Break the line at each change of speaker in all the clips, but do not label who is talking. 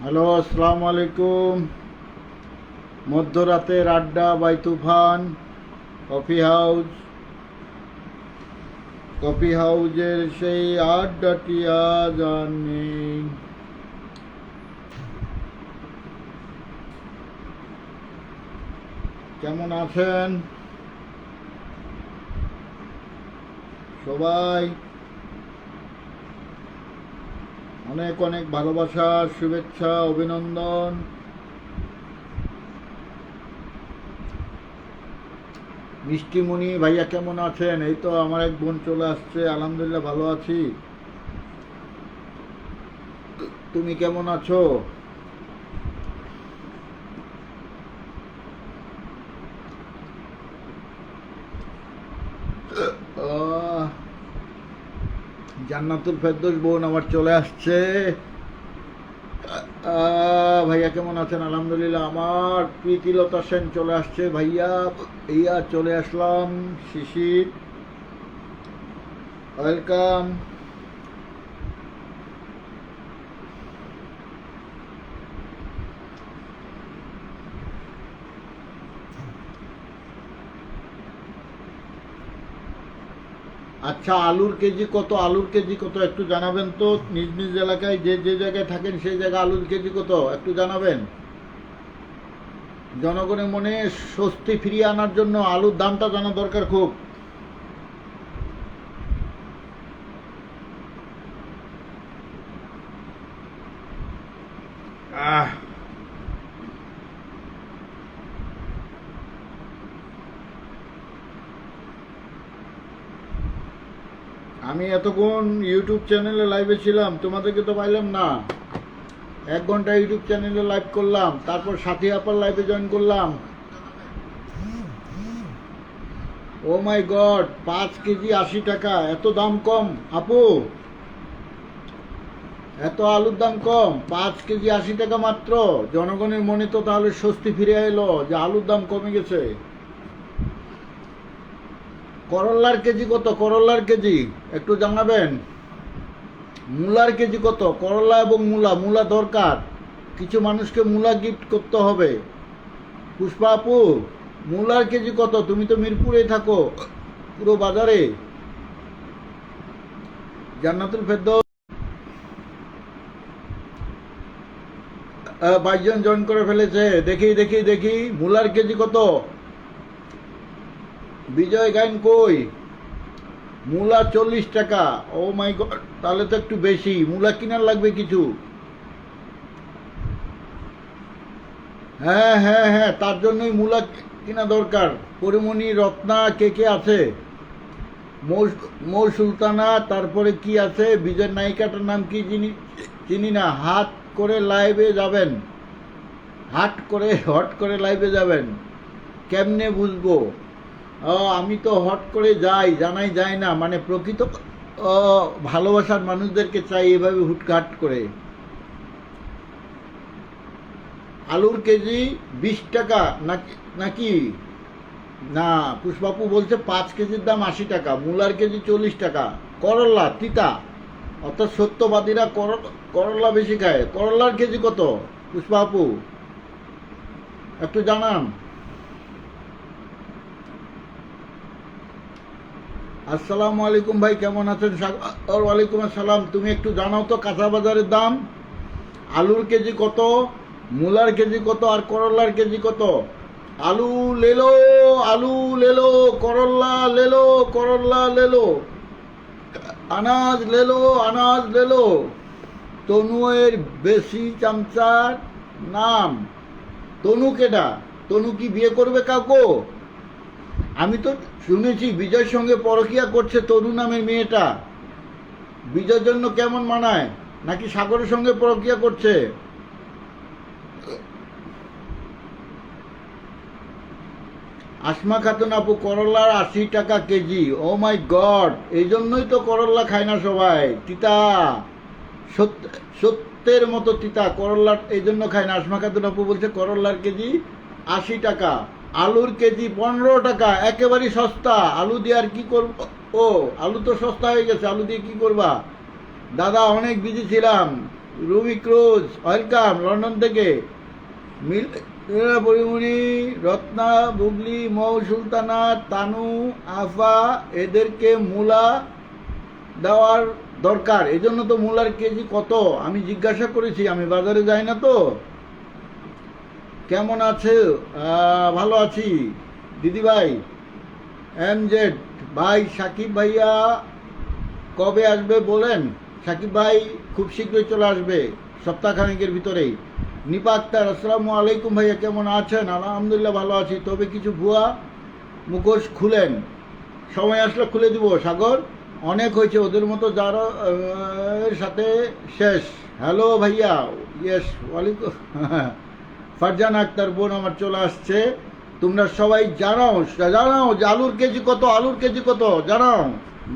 Hello, আসসালামু আলাইকুম। মধ্যরাতের আড্ডা বাই তুফান কফি হাউজের সেই আড্ডাটি আজ আর নেই। কেমন আছেন সবাই? অনেক অনেক ভালোবাসা, শুভেচ্ছা, অভিনন্দন। মিষ্টিমণি ভাইয়া কেমন আছেন? এই তো আমার এক বোন চলে আসছে, আলহামদুলিল্লাহ ভালো আছি। তুমি কেমন আছো? জান্নাতুল ফেরদৌস বোন আমার চলে আসছে। ভাইয়া কেমন আছেন? আলহামদুলিল্লাহ। আমার প্রীতিলতা সেন চলে আসছে। ভাইয়া চলে আসলাম। শিশির, ওয়েলকাম। আচ্ছা, আলুর কেজি কত? একটু জানাবেন তো। নিজ নিজ এলাকায় যে যে জায়গায় থাকেন সেই জায়গায় আলুর কেজি কত একটু জানাবেন। জনগণের মনে স্বস্তি ফিরিয়ে আনার জন্য আলুর দামটা জানা দরকার খুব। আহ আমি এতক্ষণ ইউটিউব চ্যানেলে লাইভে ছিলাম, তোমাদেরকে তো পাইলাম না। 1 ঘন্টা ইউটিউব চ্যানেলে লাইভ করলাম, তারপর সাথী আপার লাইভে জয়েন করলাম। ও মাই গড, 5 কেজি 80 টাকা! এত দাম কম আপু? এত আলুর দাম কম? 5 কেজি 80 টাকা মাত্র? জনগণের মনে তো তাহলে স্বস্তি ফিরে এলো যে আলুর দাম কমে গেছে। করল্লার কেজি কত? একটু জানাবেন। মূলার কেজি কত? করলা এবং মূলা দরকার। কিছু মানুষকে মূলা গিফট করতে হবে। পুষ্পা আপু, মূলার কেজি কত? তুমি তো মিরপুরেই থাকো, পুরো বাজারে। জান্নাতুল ফেরদৌস 22 জন জয়েন করে ফেলেছে। দেখি মূলার কেজি কত? বিজয় গাইন কই? মূলা 40 টাকা। ও মাই গড, তাহলে তো একটু বেশি। মূলা কিনার লাগবে কিছু। হ্যাঁ, তার জন্যই মূলা কিনা দরকার। পরিমণি, রত্না, কে আছে? মৌ সুলতানা, তারপরে কি আছে? বিজয় নায়িকাটার নাম কি চিনি না। হট করে লাইভে যাবেন কেমনে বুঝবো? আমি তো হট করে জানাই যায় না, মানে প্রকৃত ভালোবাসার মানুষদেরকে চাই এভাবে হুটহাট করে। আলুর কেজি 20 টাকা নাকি? না, পুষ্পাপু বলছে 5 কেজির দাম 80 টাকা, মূলার কেজি 40 টাকা। করল্লা তিতা, অর্থাৎ সত্যবাদীরা করল্লা বেশি খায়। করল্লার কেজি কত পুষ্পাপু একটু জানান। আসসালামু আলাইকুম ভাই, কেমন আছেন? ওয়ালাইকুম আসসালাম। তুমি একটু জানাও তো কাঁচা বাজারের দাম। আলুর কেজি কত, মূলার কেজি কত, আর করল্লার কেজি কত? আলু লেলো, করল্লা লেলো, আনাজ লেলো। তনুয়ের বেশি চামচার নাম তনু কেডা? তনু কি বিয়ে করবে কাউকে? আমি তো শুনেছি বিজয়ের সঙ্গে পরকিয়া করছে তনু নামের মেয়েটা। বিজয়ের জন্য কেমন মানায়? নাকি সাগরের সঙ্গে পরকিয়া করছে? আসমা খাতুন আপু, করল্লার 80 টাকা কেজি। ও মাই গড, এই জন্যই তো করল্লা খায় না সবাই। তিতা, সত্যের মতো তিতা করল্লার, এই জন্য খায় না। আসমা খাতুন আপু বলছে করল্লার কেজি 80 টাকা। আলুর কেজি 15 টাকা, একেবারেই সস্তা। আলু দিয়ে আর কি করব? আলু তো সস্তা হয়ে গেছে, আলু দিয়ে কি করবা? দাদা অনেক বিজি ছিলাম, রুবি ক্রুজ ওয়েলকাম লন্ডন থেকে। পরিমণি, রত্না, বুবলি, মৌ, সুলতানা, তানু, আফা, এদেরকে মূলা দেওয়ার দরকার। এই জন্য তো মূলার কেজি কত আমি জিজ্ঞাসা করেছি, আমি বাজারে যাই না তো। কেমন আছে? ভালো আছি দিদি ভাই। জেড ভাই, সাকিব ভাইয়া কবে আসবে বলেন। সাকিব ভাই খুব শীঘ্রই চলে আসবে, সপ্তাহখানেকের ভিতরেই। নিপা আক্তার, আসসালামু আলাইকুম ভাইয়া, কেমন আছেন? আলহামদুলিল্লাহ ভালো আছি, তবে কিছু ভুয়া মুখোশ খুলেন, সময় আসলে খুলে দিব। সাগর, অনেক হয়েছে ওদের মতো যারা এর সাথে শেষ। হ্যালো ভাইয়া, ইয়েস ওয়ালাইকুম। ফারজান আক্তার বোন আমার চলে আসছে। তোমরা সবাই জানাও জানাও যে আলুর কেজি কত, আলুর কেজি কত জানাও।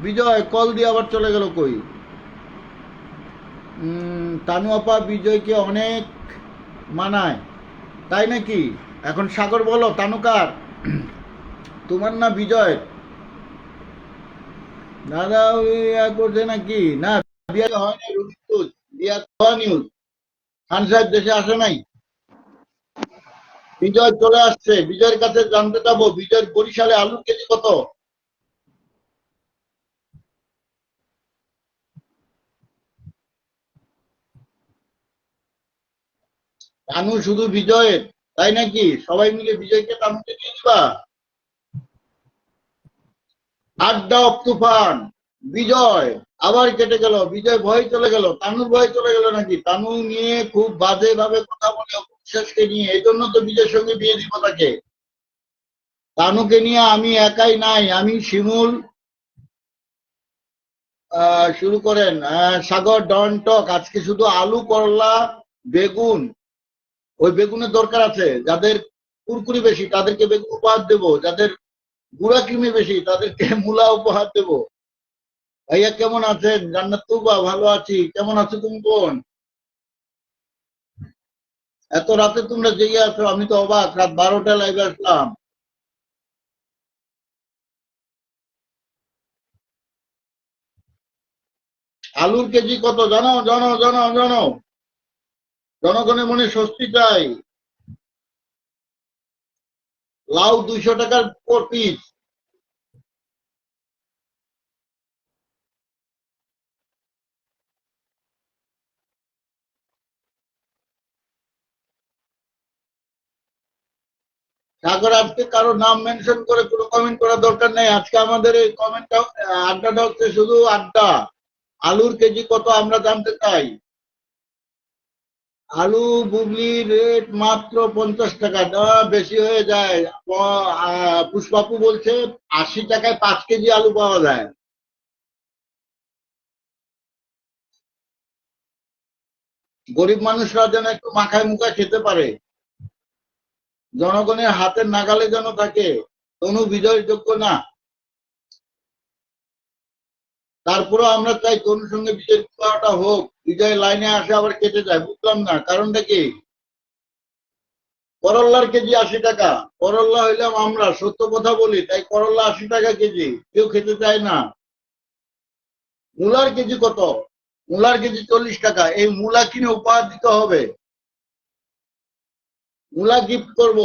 বিজয় কল দিয়ে আবার চলে গেল কই। তানু আপা বিজয়কে অনেক মানায়, তাই নাকি? এখন সাগর বলো তানুকার, তোমার না বিজয়? দাদা করছে নাকি না? বিয়ে হয় নাই, বিয়া নিউজ। খান সাহেব দেশে আসে নাই। বিজয় চলে আসছে, বিজয়ের কাছে জানতে যাবো বিজয়ের বরিশালে আলুর কেজি কত। তানু শুধু বিজয়ের, তাই নাকি? সবাই মিলে বিজয়কে তানুকে দিয়ে দিবা। আড্ডা অফ তুফান, বিজয় আবার কেটে গেল, বিজয় ভয় চলে গেল, তানুর ভয় চলে গেল নাকি? তানু নিয়ে খুব বাজে ভাবে কথা বলে বিশ্বাসকে নিয়ে, এই জন্য তো বিজয়ের সঙ্গে বিয়ে দিব তাকে। তানুকে নিয়ে আমি একাই নাই, আমি শিমুল। শুরু করেন। সাগর ডন টক, আজকে শুধু আলু, করলা, বেগুন। ওই বেগুনের দরকার আছে, যাদের কুরকুরি বেশি তাদেরকে বেগুন উপহার দেবো, যাদের গুঁড়া কৃমি বেশি তাদেরকে মূলা উপহার দেবো। ভাইয়া কেমন আছেন? জান্নাত তুবা, ভালো আছি। কেমন আছো তুমি বোন? এত রাতে তোমরা জেগে আছো, আমি তো অবাক। রাত 12টা লাইভে আসলাম। আলুর কেজি কত জানো? জানো জানো জানো, জনগণের মনে স্বস্তি চাই। লাউ 200 টাকার পর পিস। সাগর, আজকে কারো নাম মেনশন করে কোনো কমেন্ট করার দরকার নেই। আজকে আমাদের এই কমেন্টটা, আড্ডাটা হচ্ছে শুধু আড্ডা। আলুর কেজি কত আমরা জানতে চাই। আলু বুবলি রেট মাত্র 50 টাকা, বেশি হয়ে যায়। পুষ্পাপু বলছে 80 টাকায় 5 কেজি আলু পাওয়া যায়। গরিব মানুষরা যেন একটু মাখায় মুখায় খেতে পারে, জনগণের হাতের নাগালে যেন থাকে। কোনো বিজয়ের যোগ্য না। তারপরে আমরা চাই তনুর সঙ্গে বিজয়ের বিবাহটা হোক। বিজয় লাইনে আসে আবার কেটে যায়, বুঝলাম না কারণটা কি। করল্লার কেজি 80 টাকা। করল্লা হইলাম আমরা, সত্য কথা বলি, তাই করল্লা 80 টাকা কেজি, কেউ খেতে চায় না। মূলার কেজি কত? মূলার কেজি 40 টাকা। এই মূলা কিনে উপহার দিতে হবে, মূলা গিফট করব।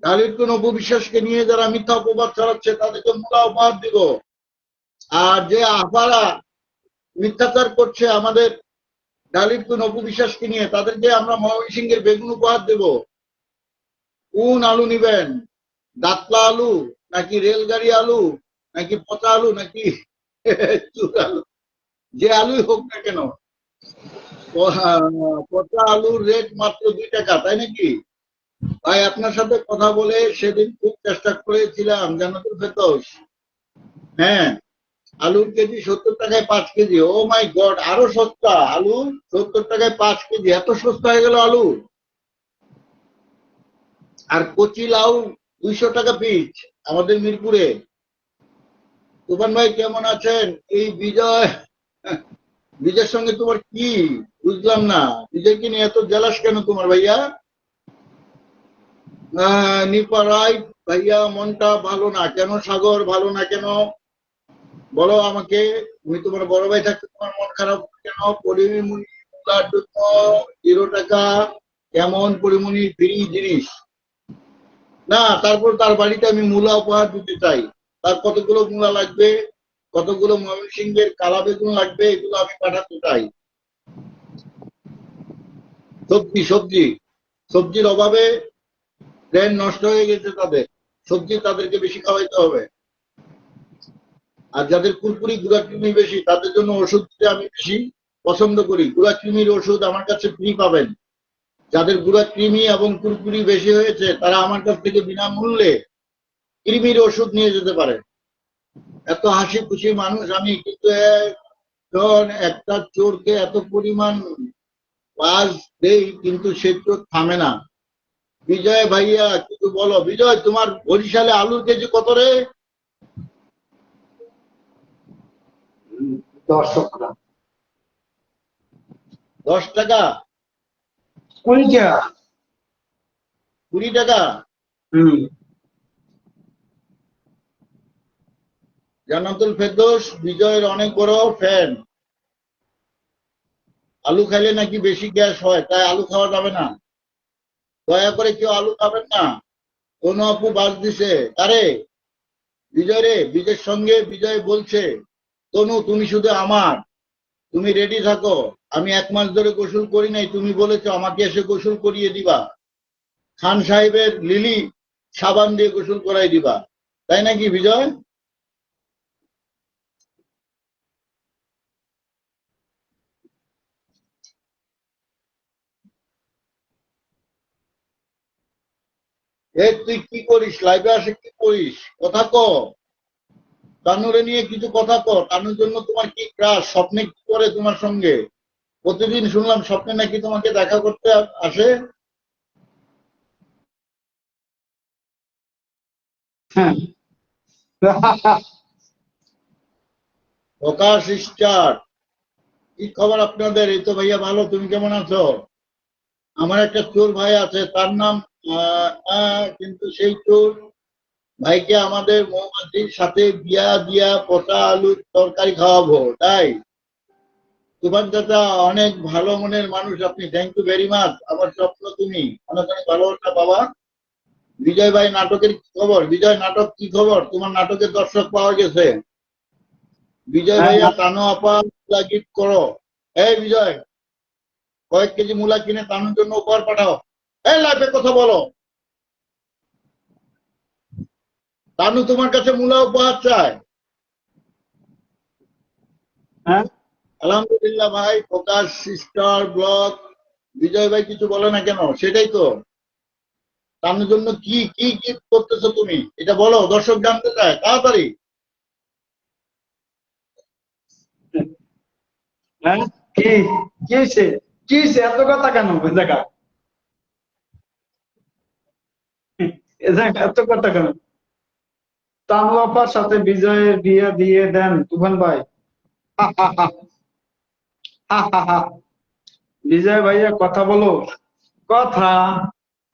ডালির কোন অপবিশ্বাসকে নিয়ে যারা মিথ্যা অপবাদ ছড়াচ্ছে তাদেরকে মূলা উপহার দিব। আর যে আপারা মিথ্যাচার করছে আমাদের ডালির কোন অপবিশ্বাসকে নিয়ে, তাদেরকে আমরা ময়মনসিংহের বেগুন উপহার দেব। কোন আলু নিবেন? দাতলা আলু নাকি রেলগাড়ি আলু নাকি পচা আলু নাকি চুর আলু? যে আলুই হোক না কেন, পচা আলুর রেট মাত্র 2 টাকা, তাই নাকি? ভাই আপনার সাথে কথা বলে সেদিন খুব চেষ্টা করেছিলাম জান্নাতুল ফেরদৌস। হ্যাঁ, আলুর কেজি 70 টাকায় 5 কেজি। ও মাই গড, আরো সস্তা আলু। 70 টাকায় 5 কেজি, এত সস্তা হয়ে গেল আলু। আর কচি লাউ 200 টাকা পিস আমাদের মিরপুরে। তুফান ভাই কেমন আছেন? এই বিজয়, বিজয়ের সঙ্গে তোমার কি, বুঝলাম না। বিজয়কে নিয়ে এত জেলাস কেন তোমার ভাইয়া? নিপা রায়, ভাইয়া মনটা ভালো না কেন? সাগর ভালো না কেন বলো আমাকে। তুমি তোমার বড় ভাই থাকতে তোমার মন খারাপ কেন? পরিমণি মূলার জন্য 0 টাকা কেমন পরিমণি ফ্রি জিনিস না। তারপর তার বাড়িতে আমি মূলা উপহার দিতে চাই। তার কতগুলো মূলা লাগবে, কতগুলো ময়মনসিংহের কালা বেগুন লাগবে, এগুলো আমি পাঠাতে চাই। সবজি সবজি সবজির অভাবে ব্রেন নষ্ট হয়ে গেছে তাদের। সবজি তাদেরকে বেশি খাওয়াইতে হবে। আর যাদের কুরকুরি গুঁড়া কৃমি বেশি, তাদের জন্য ওষুধ দিতে আমি বেশি পছন্দ করি। গুঁড়া কৃমির ওষুধ আমার কাছে ফ্রি পাবেন। যাদের গুঁড়া কৃমি এবং কুরকুরি বেশি হয়েছে, তারা আমার কাছ থেকে বিনামূল্যে কৃমির ওষুধ নিয়ে যেতে পারে। এত হাসি খুশি মানুষ আমি, কিন্তু এখন একটা চোরকে এত পরিমাণ বাজ দেই, কিন্তু সে চোর থামে না। বিজয় ভাইয়া কিছু বলো। বিজয়, তোমার বরিশালে আলুর কেজি কত রে?
10 টাকা।
10 টাকা?
20 টাকা।
20 টাকা?
হুম।
জান্নাতুল ফেরদৌস বিজয়ের অনেক বড় ফ্যান। আলু খাইলে নাকি বেশি গ্যাস হয়, তাই আলু খাওয়া যাবে না। দয়া করে কেউ আলু খাবেন না। কোন আপু বাস দিছে। আরে বিজয় রে, বিজয়ের সঙ্গে বিজয় বলছে, তনু তুমি শুধু আমার, তুমি রেডি থাকো। আমি 1 মাস ধরে গোসল করি নাই, তুমি বলেছো আমাকে এসে গোসল করিয়ে দিবা। খান সাহেবের লিলি সাবান দিয়ে গোসল করাই দিবা, তাই নাকি বিজয়? তুই কি করিস? লাইভে আসে কি করিস? কথা ক। তানুরে নিয়ে কিছু কথা ক। তানুর জন্য তোমার কি ক্রাশ? স্বপ্নে কি করে তোমার সঙ্গে? প্রতিদিন শুনলাম স্বপ্নে নাকি তোমাকে দেখা করতে আসে।
হ্যাঁ।
প্রকাশ স্টার, কি খবর আপনাদের? এই তো ভাইয়া ভালো, তুমি কেমন আছো? আমার একটা চোর ভাই আছে, তার নাম কিন্তু সেই চোর ভাইকে আমাদের মৌমাছির সাথে বিয়া দিয়া পচা আলুর তরকারি খাওয়াবো, তাই। তুফান চাচা অনেক ভালো মনের মানুষ আপনি, থ্যাংক ইউ ভেরি মাচ। আমার স্বপ্ন তুমি, অনেক অনেক ভালোবাসা বাবা। বিজয় ভাই নাটকের কি খবর? বিজয় নাটক কি খবর? তোমার নাটকের দর্শক পাওয়া গেছে? বিজয় ভাইয়া তানু আপা গিফট করো। এই বিজয়, কয়েক কেজি মূলা কিনে তানুর জন্য উপহার পাঠাও। এই লাইফে কথা বলো। তানু তোমার কাছে মূলা উপহার চায়।
হ্যাঁ।
আলহামদুলিল্লাহ ভাই। প্রকাশ স্টার ব্লগ, বিজয় ভাই কিছু বলে না কেন? সেটাই তো। তানুর জন্য কি কি গিফট করতেছো তুমি, এটা বলো, দর্শক জানতে চায় তাড়াতাড়ি।
হ্যাঁ। কি কি হয়েছে? কি হয়েছে? এত কথা কেন দেখা? এত কথা কেন? তানু আপার সাথে বিজয়ের বিয়ে দিয়ে দেন তুফান ভাই। হা, হা, হা, হা, হা, হা। বিজয় ভাইয়া কথা বলো। কথা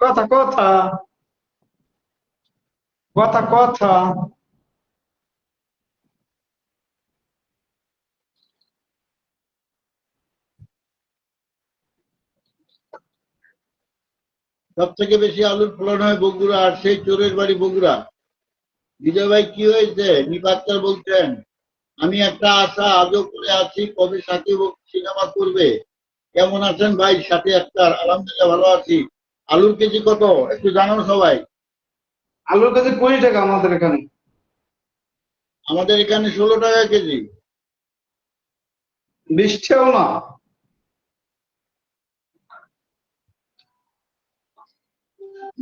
কথা কথা কথা কথা।
সব থেকে বেশি আলুর ফলন হয় বগুড়া, আর সেই চোরের বাড়ি বগুড়া। বিজয় ভাই কি হয়েছে? নিপাত্তার বলছেন, আমি একটা আশা আজও করে আছি, কবে সাকিব সিনেমা করবে। কেমন আছেন ভাই সাথী আক্তার? আলহামদুলিল্লাহ ভালো আছি। আলুর কেজি কত একটু জানান সবাই।
আলুর কেজি 20 টাকা আমাদের এখানে।
আমাদের এখানে 16 টাকা কেজি।
20টাও না।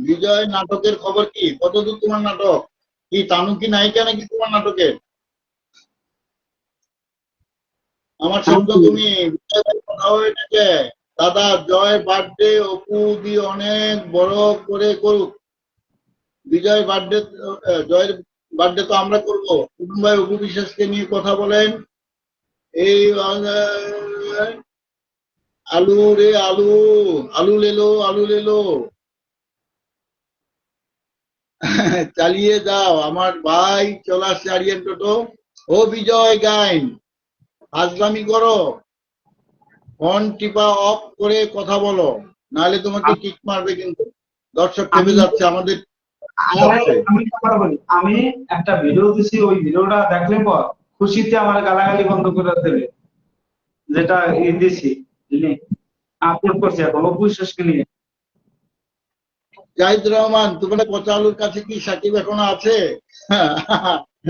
বিজয় নাটকের খবর কি? কতদূর তোমার নাটক? কি তানু কি নায়িকা নাকি তোমার নাটকে? আমার স্বপ্ন তুমি। বিজয় ভাই কথা হয়েছে, দাদা জয় বার্থডে অপু দি অনেক বড় করে করুক। বিজয় বার্থডে, জয়ের বার্থডে তো আমরা করবো। কুটুম ভাই অপু বিশ্বাসকে নিয়ে কথা বলেন। এই আলু রে আলু, আলু লেলো আলু লেলো। চালিয়ে যাও আমার ভাই, চলে আসছে আরিয়ান টোটো। ও বিজয় গাইন, ফাজলামি করো। ফোন টিপা অফ করে কথা বলো, নাহলে তোমাকে কিক মারবে কিন্তু। দর্শক
আমি
খেপে যাচ্ছে আমাদের
আরে
যাচ্ছে।
আমি কথা বলি, আমি একটা ভিডিও দিছি, ওই ভিডিওটা দেখলে পর খুশিতে আমার গালাগালি বন্ধ করে দেবে, যেটা দিছি আপলোড করছি এখন অপবিশ্বাসকে নিয়ে।
জাহিদ রহমান, তোমার পচা আলুর কাছে কি সাকিব এখনো আছে?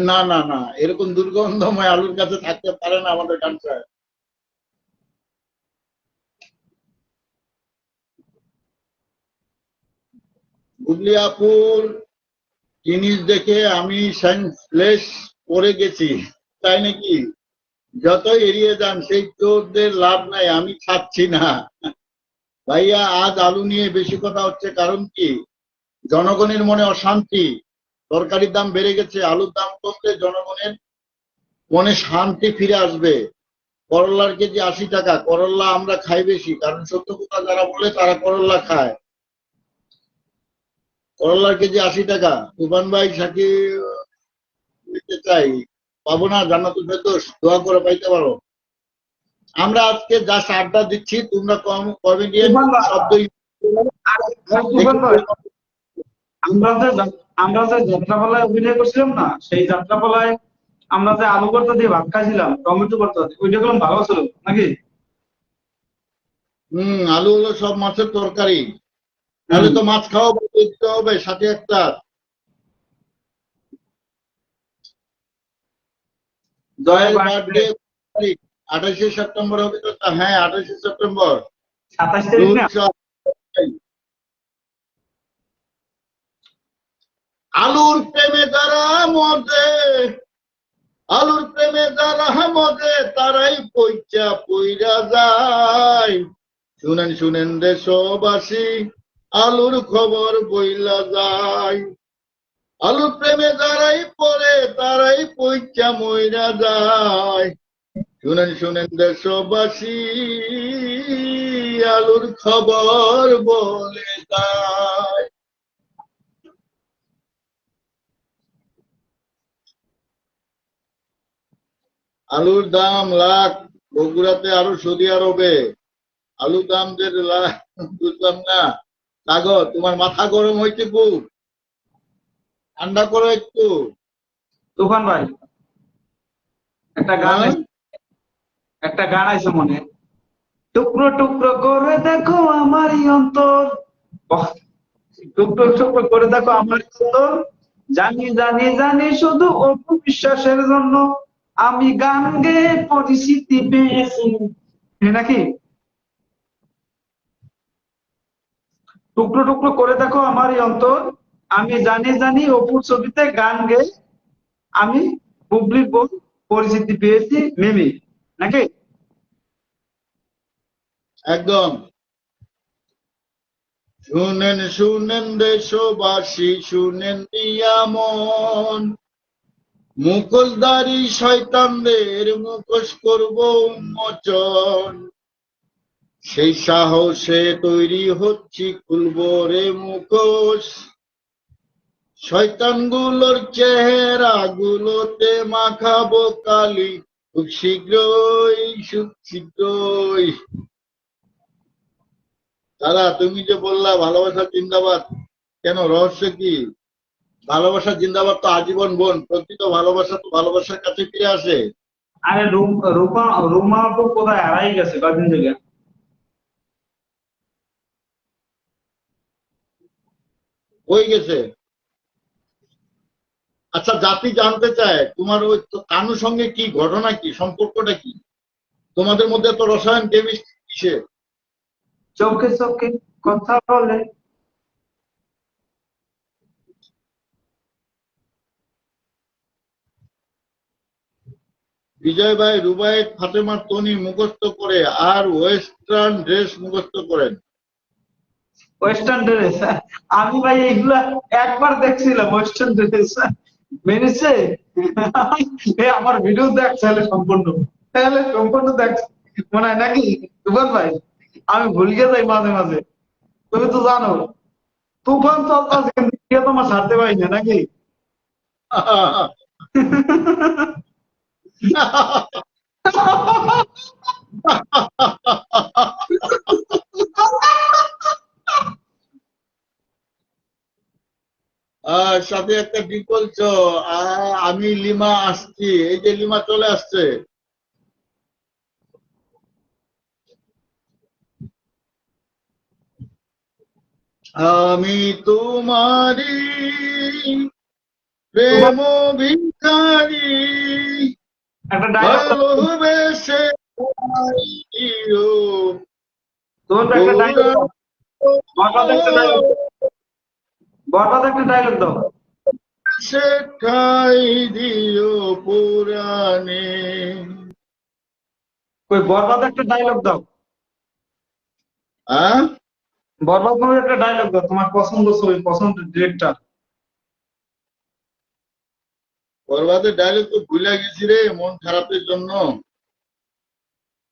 না না না, এরকম দুর্গন্ধময় আলুর কাছে থাকতে পারে না আমাদের কাছে। বুবলি আপুর জিনিস দেখে আমি সেন্সলেস পড়ে গেছি। তাই নাকি? যতই এড়িয়ে যান সেই চোরদের লাভ নাই, আমি ছাড়ছি না। ভাইয়া, আজ আলু নিয়ে বেশি কথা হচ্ছে, কারণ কি? জনগণের মনে অশান্তি। তরকারির দাম বেড়ে গেছে, আলুর দাম কমলে জনগণের মনে শান্তি ফিরে আসবে। করল্লার কেজি 80 টাকা। করল্লা আমরা খাই বেশি, কারণ সত্য কথা যারা বলে তারা করল্লা খায়। করল্লার কেজি 80 টাকা। তুফান ভাই সাকিব নিতে চাই, পাবো না। জান্নাতুল ফেরদৌস, দোয়া করে পাইতে পারো। আমরা আজকে জাস্ট আড্ডা দিচ্ছি, তোমরা কমেডিয়ান
তুফান ভাই,
শব্দই
তুফান ভাই, আমরা যে আমরা যে যাত্রাপালায় অভিনয় করছিলাম না, সেই যাত্রাপালায় আমরা যে আলু ভর্তা দিয়ে ভাত খাইছিলাম, টমেটো ভর্তা দিয়ে, ওইটা গুলো ভালো ছিল নাকি?
আলু হলো সব মাছের তরকারি। তাহলে
হম।
তো মাছ খাওয়া দিতে হবে সাথে একটা।
জয়ের
জয়ের
বার্থডে
বার্থডে 28শে সেপ্টেম্বর হবে তো? হ্যাঁ, 28শে সেপ্টেম্বর।
27 তারিখ
রুল
না?
শপ। আলুর প্রেমে যারা মজে, আলুর প্রেমে যারা মজে, তারাই পইচা পইরা যায়। শুনেন শুনেন দেশবাসী, আলুর খবর বইলা যায়। আলুর প্রেমে যারাই পড়ে, তারাই পইচা মইরা যায়। শুনেন শুনেন দেশবাসী, আলুর খবর বলে যায়। আলুর দাম লাখ, বগুড়াতে আরো সৌদি আরবে। আলুর দাম যে লাখ, বুঝলাম না। সাগর, তোমার মাথা গরম হয়েছে খুব, ঠান্ডা করো একটু।
তুফান ভাই, একটা গান
হ্যাঁ,
একটা গান আছে মনে, টুকরো টুকরো করে দেখো আমারই অন্তর, বাহ, টুকরো টুকরো করে দেখো আমার অন্তর, জানি জানি জানি শুধু অপু বিশ্বাসের জন্য আমি গান গেয়ে পরিচিতি পেয়েছি। নাকি? টুকরো টুকরো করে দেখো আমারই অন্তর, আমি জানি জানি অপুর ছবিতে গান গেয়ে আমি বুবলির বউ পরিচিতি পেয়েছি মিমি। নাকি?
একদম। শুনেন শুনেন দেশবাসী, শুনেন নিয়ামন, মুখোশধারী শয়তানদের মুখোশ করব উন্মোচন। সেই সাহসে তৈরি হচ্ছি, খুলব রে মুখোশ। শয়তানগুলোর চেহারা গুলোতে মাখাবো কালি, খুব শীঘ্রই, খুব শীঘ্রই। দাদা, তুমি যে বললা ভালোবাসা জিন্দাবাদ, কেন, রহস্য কি? ভালোবাসা জিন্দাবাদ তো আজীবন বোন, প্রকৃত ভালোবাসা তো ভালোবাসার কাছে ফিরে আসে।
আরে রূপা রুমা আপু কোথায় হারাই গেছে কদিন থেকে।
হয়ে গেছে। আচ্ছা, জাতি জানতে চায় তোমার ওই কানুর সঙ্গে কি ঘটনা, কি সম্পর্কটা কি? তোমাদের মধ্যে তো রসায়ন কেমিস্ট্রি কিসে?
চোখে চোখে কথা বলে।
বিজয় ভাই রুবায়েত ফাতেমার তনি মুখস্থ করে আর ওয়েস্টার্ন ড্রেস মুখস্থ করেন।
ওয়েস্টার্ন ড্রেস, আমি ভাই এগুলা একবার দেখছিলাম ওয়েস্টার্ন ড্রেস, মেনেছে। আমার ভিডিও দেখ তাহলে সম্পূর্ণ, দেখ, মনে হয় নাকি? তুফান ভাই, আমি ভুলে যাই মাঝে মাঝে, তুমি তো জানো তুফান চলতেছে কিন্তু কে তোমার ছাড়তে পারি না নাকি?
সাথে একটা কি বলছো? আমি লিমা আসছি, এই যে লিমা চলে আসছে। আমি তোমারি
তোমার
প্রেম ভিখারি,
একটা ডায়লগ,
ভালোবেসে দিও
তোমার তো একটা ডায়লগ দাও,
গৌরাঙ্গ।
বরবাদ একটা ডায়লগ, বরবাদ একটা ডায়লগ দাও।
সেটাই দিও পুরাণে।
ওই বরবাদ একটা ডায়লগ দাও,
হ্যাঁ,
বরবাদ মুভির একটা ডায়লগ দাও, তোমার পছন্দ ছবি, পছন্দের ডিরেক্টর।
বরবাদের ডায়লগ তো ভুলে গেছি রে, মন খারাপের জন্য।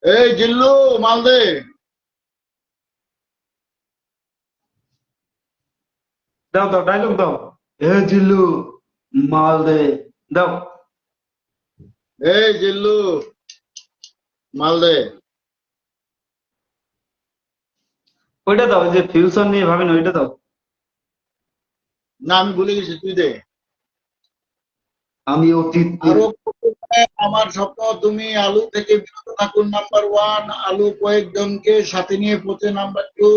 এই জিল্লু, মালদে।
দাও দাও ডায়লগ দাও। এ জিল্লু, মাল দে, দাও।
এই জিল্লু, মালদে।
ওইটা দাও, ওই যে ফিউচার নিয়ে ভাবি না, ওইটা দাও।
না, আমি ভুলে গেছি, তুই দে।
আমি অতীত
আরো আমার স্বপ্ন তুমি আলু থেকে বিরত থাকুন, নাম্বার ওয়ান। আলু কয়েকজনকে সাথে নিয়ে পচে, নাম্বার টু।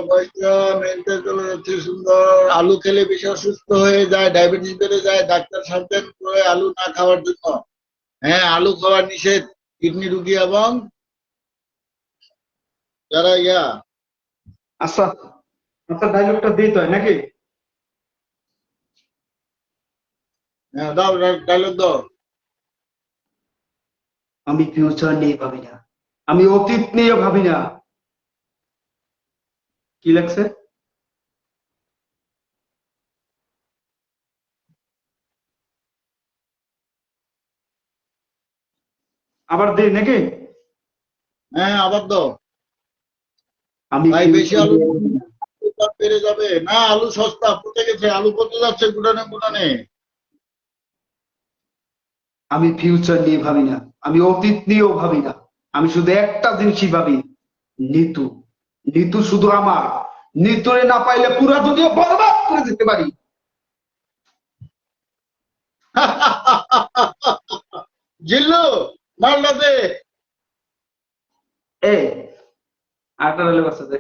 বয়সটা মেনতে চলে যাচ্ছে সুন্দর। আলু খেলে বেশি অসুস্থ হয়ে যায়, ডায়াবেটিস বেড়ে যায়, ডাক্তার সাজেন করে আলু না খাওয়ার জন্য। হ্যাঁ, আলু খাওয়া নিষেধ কিডনি রুগী এবং যারা
আচ্ছা, আচ্ছা ডায়লগটা দিই তো নাকি?
হ্যাঁ, দাও ডায়লগ দাও।
আমি ফিউচার নিয়ে ভাবি না, আমি অতীত নিয়ে ভাবি না। কি লাগছে? আবার দিই নাকি?
হ্যাঁ, আবার দাও।
আমি
ভাই বেশি
ফিউচার
আলু
নিয়ে ভাবি না,
দাম বেড়ে যাবে না, আলু সস্তা পচে গেছে, আলু পচে যাচ্ছে গুদানে গুদানে।
আমি ফিউচার নিয়ে ভাবি না, আমি অতীত নিয়েও ভাবি না। আমি শুধু একটা জিনিসই ভাবি, নিতু। নিতু শুধু আমার। নিতুরে না পাইলে পুরা দুনিয়া বরবাদ করে দিতে পারি।
জিল্লু, মারলা দে।
এ আরেকটা ডায়লগ আছে যে,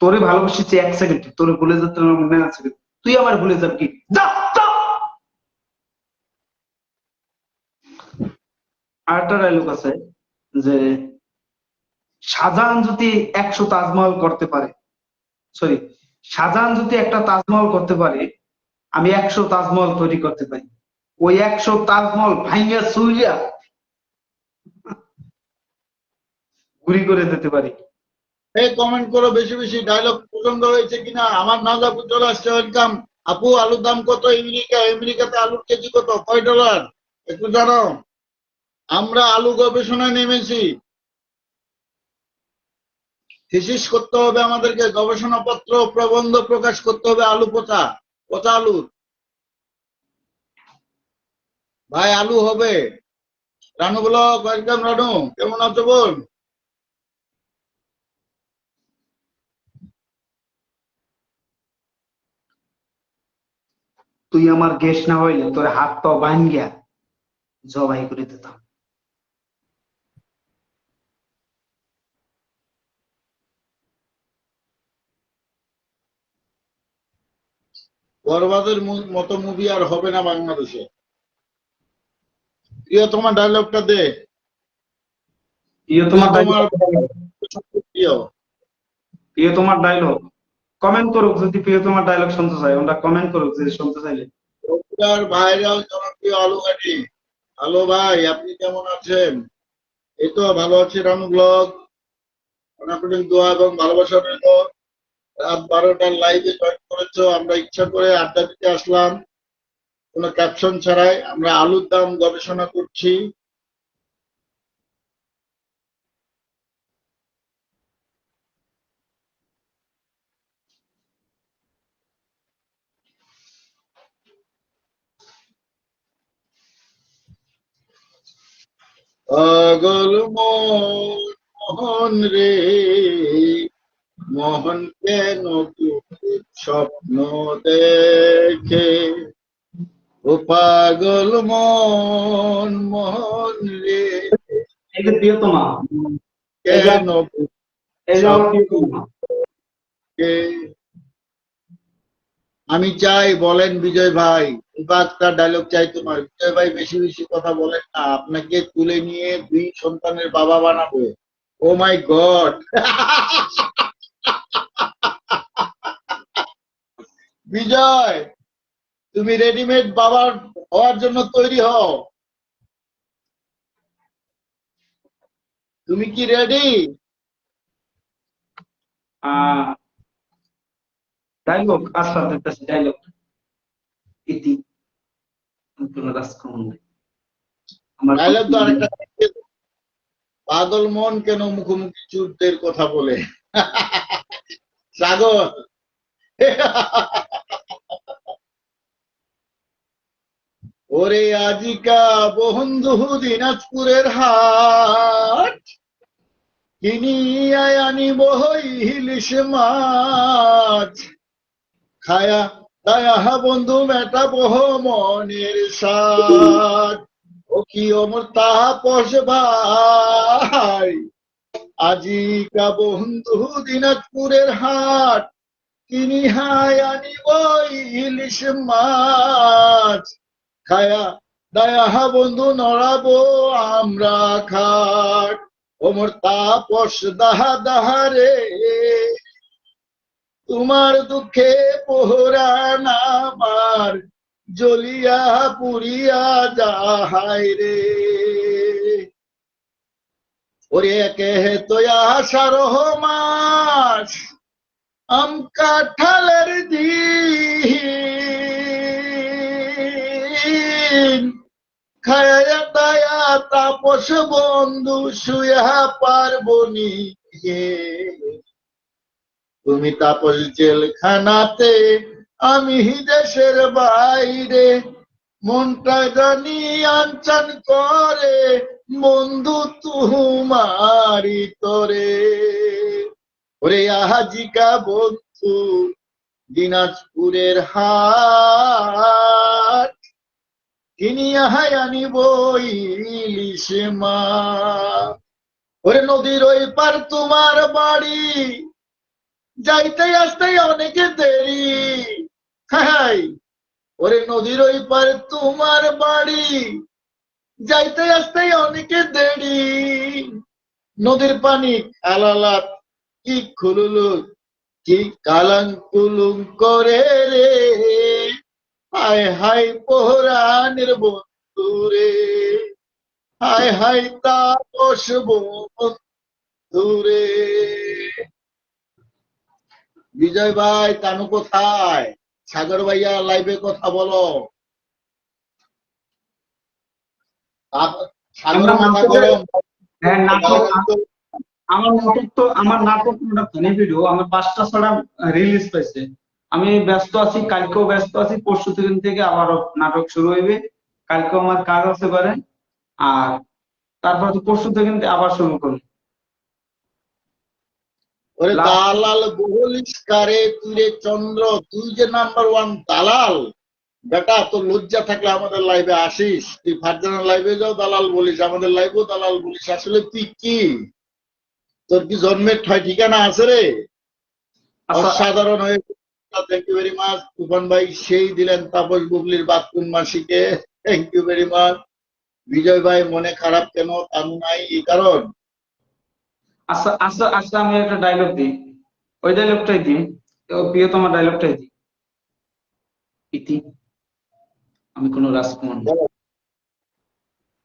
তোরে ভালোবাসিছি 1 সেকেন্ড, তোরে ভুলে যেতে আমার মনে আছে, তুই আমার ভুলে যাবি কি? যা যা। আরেকটা ডায়লগ আছে যে, শাহজাহান যদি 100 তাজমহল করতে পারে, সরি, শাহজাহান যদি একটা তাজমহল করতে পারে, আমি 100 তাজমহল তৈরি করতে পারি। ওই 100 তাজমহল ভাইঙ্গা চুইয়া গুড়ি করে দিতে পারি।
এই কমেন্ট করো বেশি বেশি, ডায়লগ পছন্দ হয়েছে কিনা। আমার নাজাপু চলে আসছে, ওয়েলকাম। আপু, আলুর দাম কত আমেরিকাতে আলুর কেজি কত, কয় ডলার একটু জানো? আমরা আলু গবেষণায় নেমেছি। থিসিস করতে হবে আমাদেরকে, গবেষণাপত্র প্রবন্ধ প্রকাশ করতে হবে আলু পচা, পচা আলুর। ভাই আলু হবে। রানু বলো, ওয়েলকাম রানু, কেমন আছো বোন?
তুই আমার গেস না হইলে তোর হাত পাও ভাঙ্গিয়া জবাই করে দিতাম।
বরবাদের মতো মুভি আর হবে না বাংলাদেশে। প্রিয় তোমার ডায়লগটা দে।
প্রিয়
প্রিয়
তোমার
তোমার
ডায়লগ,
প্রিয়।
প্রিয় তোমার ডায়লগ কমেন্ট করুক যদি প্রিয় তোমার ডায়লগ শুনতে চাই, ওটা কমেন্ট করুক যদি শুনতে চাইলে।
রোজগার ভাইরাল জনপ্রিয় আলু ঘাটি। হ্যালো ভাই, আপনি কেমন আছেন? এই তো ভালো আছি, রানু ব্লগ। অনেক দোয়া এবং ভালোবাসা রইল। রাত 12টার লাইভে জয়েন করেছো, আমরা ইচ্ছা করে আড্ডা দিতে আসলাম, কোনো ক্যাপশন ছাড়াই। আমরা আলুর দাম গবেষণা করছি। পাগল মন মোহন রে, মোহন কেন তোর স্বপ্ন দেখে? ও পাগল মন মোহন রে,
এই যে প্রিয়তমা, এই যে
কেন
এই যে আমার
স্বপ্ন
প্রিয়তমা।
দেখে? আমি চাই, বলেন বিজয় ভাই, একটা ডায়লগ চাই তোমার। বিজয় ভাই বেশি বেশি কথা বলেন না, আপনাকে তুলে নিয়ে 2 সন্তানের বাবা বানাবো। ও মাই গড! বিজয়, তুমি রেডিমেড বাবার হওয়ার জন্য তৈরি হও। তুমি কি রেডি?
ডায়লগ আচ্ছা দেখতেছি ডায়লগ। ইতি কোনো রাজকুমার নাই। আমার
ডায়লগ তো আরেকটা, পাগল মন কেন মুখোমুখি চুপদের কথা বলে? সাগর, ওরে আজিকা বন্ধু দিনাজপুরের হাট, কিনিয়া আনিব ইলিশ মাছ, খায়া দায়া বন্ধু মেটাবহ মনের সাথ। ও কি অমর তাপস ভাই, আজিকা বন্ধু দিনাজপুরের হাট, কিনিহায় আনিব ইলিশ মাছ, খায়া দায়া বন্ধু নড়াবো আমরা খাট। ওমর তাপস দাহা দাহারে, তোমার দুঃখে পোহরান আমার জ্বলিয়া পুড়িয়া যাহাই রে। ওরে কে তোয়া আষাঢ় মাস, আম কাঁঠালের দিন, খায়া দায়া তাপস বন্ধু শুয়া পার্বণী হে। তুমি তাপস জেলখানাতে, আমি দেশের বাইরে, মনটা জানি আনচান করে বন্ধু তুমারি তরে। ওরে আজিকা বন্ধু দিনাজপুরের হাট, কিনিয়া আনিব ইলিশ মাছ। ওরে নদীর ওই পার তোমার বাড়ি, যাইতে আসতে অনেকে দেরি। হাই, ওরে নদীর ওই পার তোমার বাড়ি, যাইতে আসতে অনেকে দেরি। নদীর পানি কালালাত কি খুলুলু, কি কালাং কুলুং করে রে। হায় হায় পোহরানের বন্ধু রে, হায় হায় তাপস বন্ধু রে। বিজয় ভাই, তানু কোথায়? সাগর ভাইয়া লাইভে কথা বলো। সাগর
আমরা
মাথা
নাটকের
গরম।
হ্যাঁ নাটক, আমার নাটক একটা ফানি ভিডিও আমার 5টা ছড়া রিলিজ পাইছে। আমি ব্যস্ত আছি, কালকেও ব্যস্ত আছি, পরশু দিন থেকে আবারও নাটক শুরু হইবে। কালকেও আমার কাজ আছে পারে, আর তারপর তো পরশু থেকে আবার শুরু করি।
ওরে
লাস্ট
দালাল বলিস কারে তুই রে চন্দ্র, তুই যে নাম্বার 1 দালাল। বেটা, তোর লজ্জা থাকলে আমাদের লাইভে আসিস। তুই ফারজানার লাইভে যাও দালাল বলিস, আমাদের লাইভেও দালাল বলিস। আসলে তুই কি, তোর কি জন্মের ঠাই ঠিকানা আছে রে?
আচ্ছা
অসাধারণ হয়ে, thank you very much. Tufan ভাই সেই দিলেন তাপস বুবলির বাথরুম মাসিকে, thank you very much. Bijoy ভাই মনে খারাপ কেন? তানু নাই এই কারণ।
আচ্ছা আচ্ছা আচ্ছা, আমি একটা ডায়লগ দিই, ওই ডায়লগটাই দিই, প্রিয়তমা ডায়লগটাই দিই। ইতি, আমি কোনো রাজকুমার নই,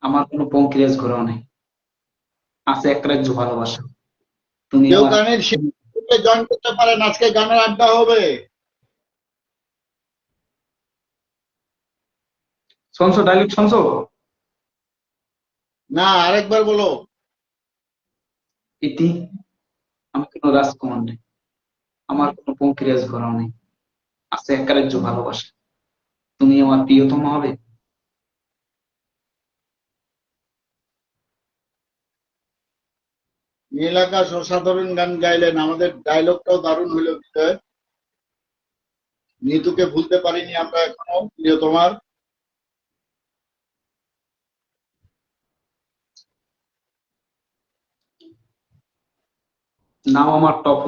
আমার কোনো পঙ্কিরাজ ঘোড়াও নেই, আছে এক রাজ্য ভালোবাসা, তুমি
কেউ
আমার।
গানের শিল্পে জয়েন করতে পারেন, আজকে গানের আড্ডা হবে।
শুনছো ডায়লগ শুনছো?
না, আরেকবার বলো।
ইতি, আমি কোনো রাজকুমার নেই, আমার কোনো পঙ্কিরাজ ঘোড়াও নেই, আছে এক রাজ্য ভালোবাসা, তুমি আমার প্রিয়তমা হবে।
নীল আকাশ অসাধারণ গান গাইলেন, আমাদের ডায়লগটাও দারুণ হইল বিজয়। নিতুকে ভুলতে পারিনি আমরা এখনো, প্রিয় তোমার।
নাম আমার টপ।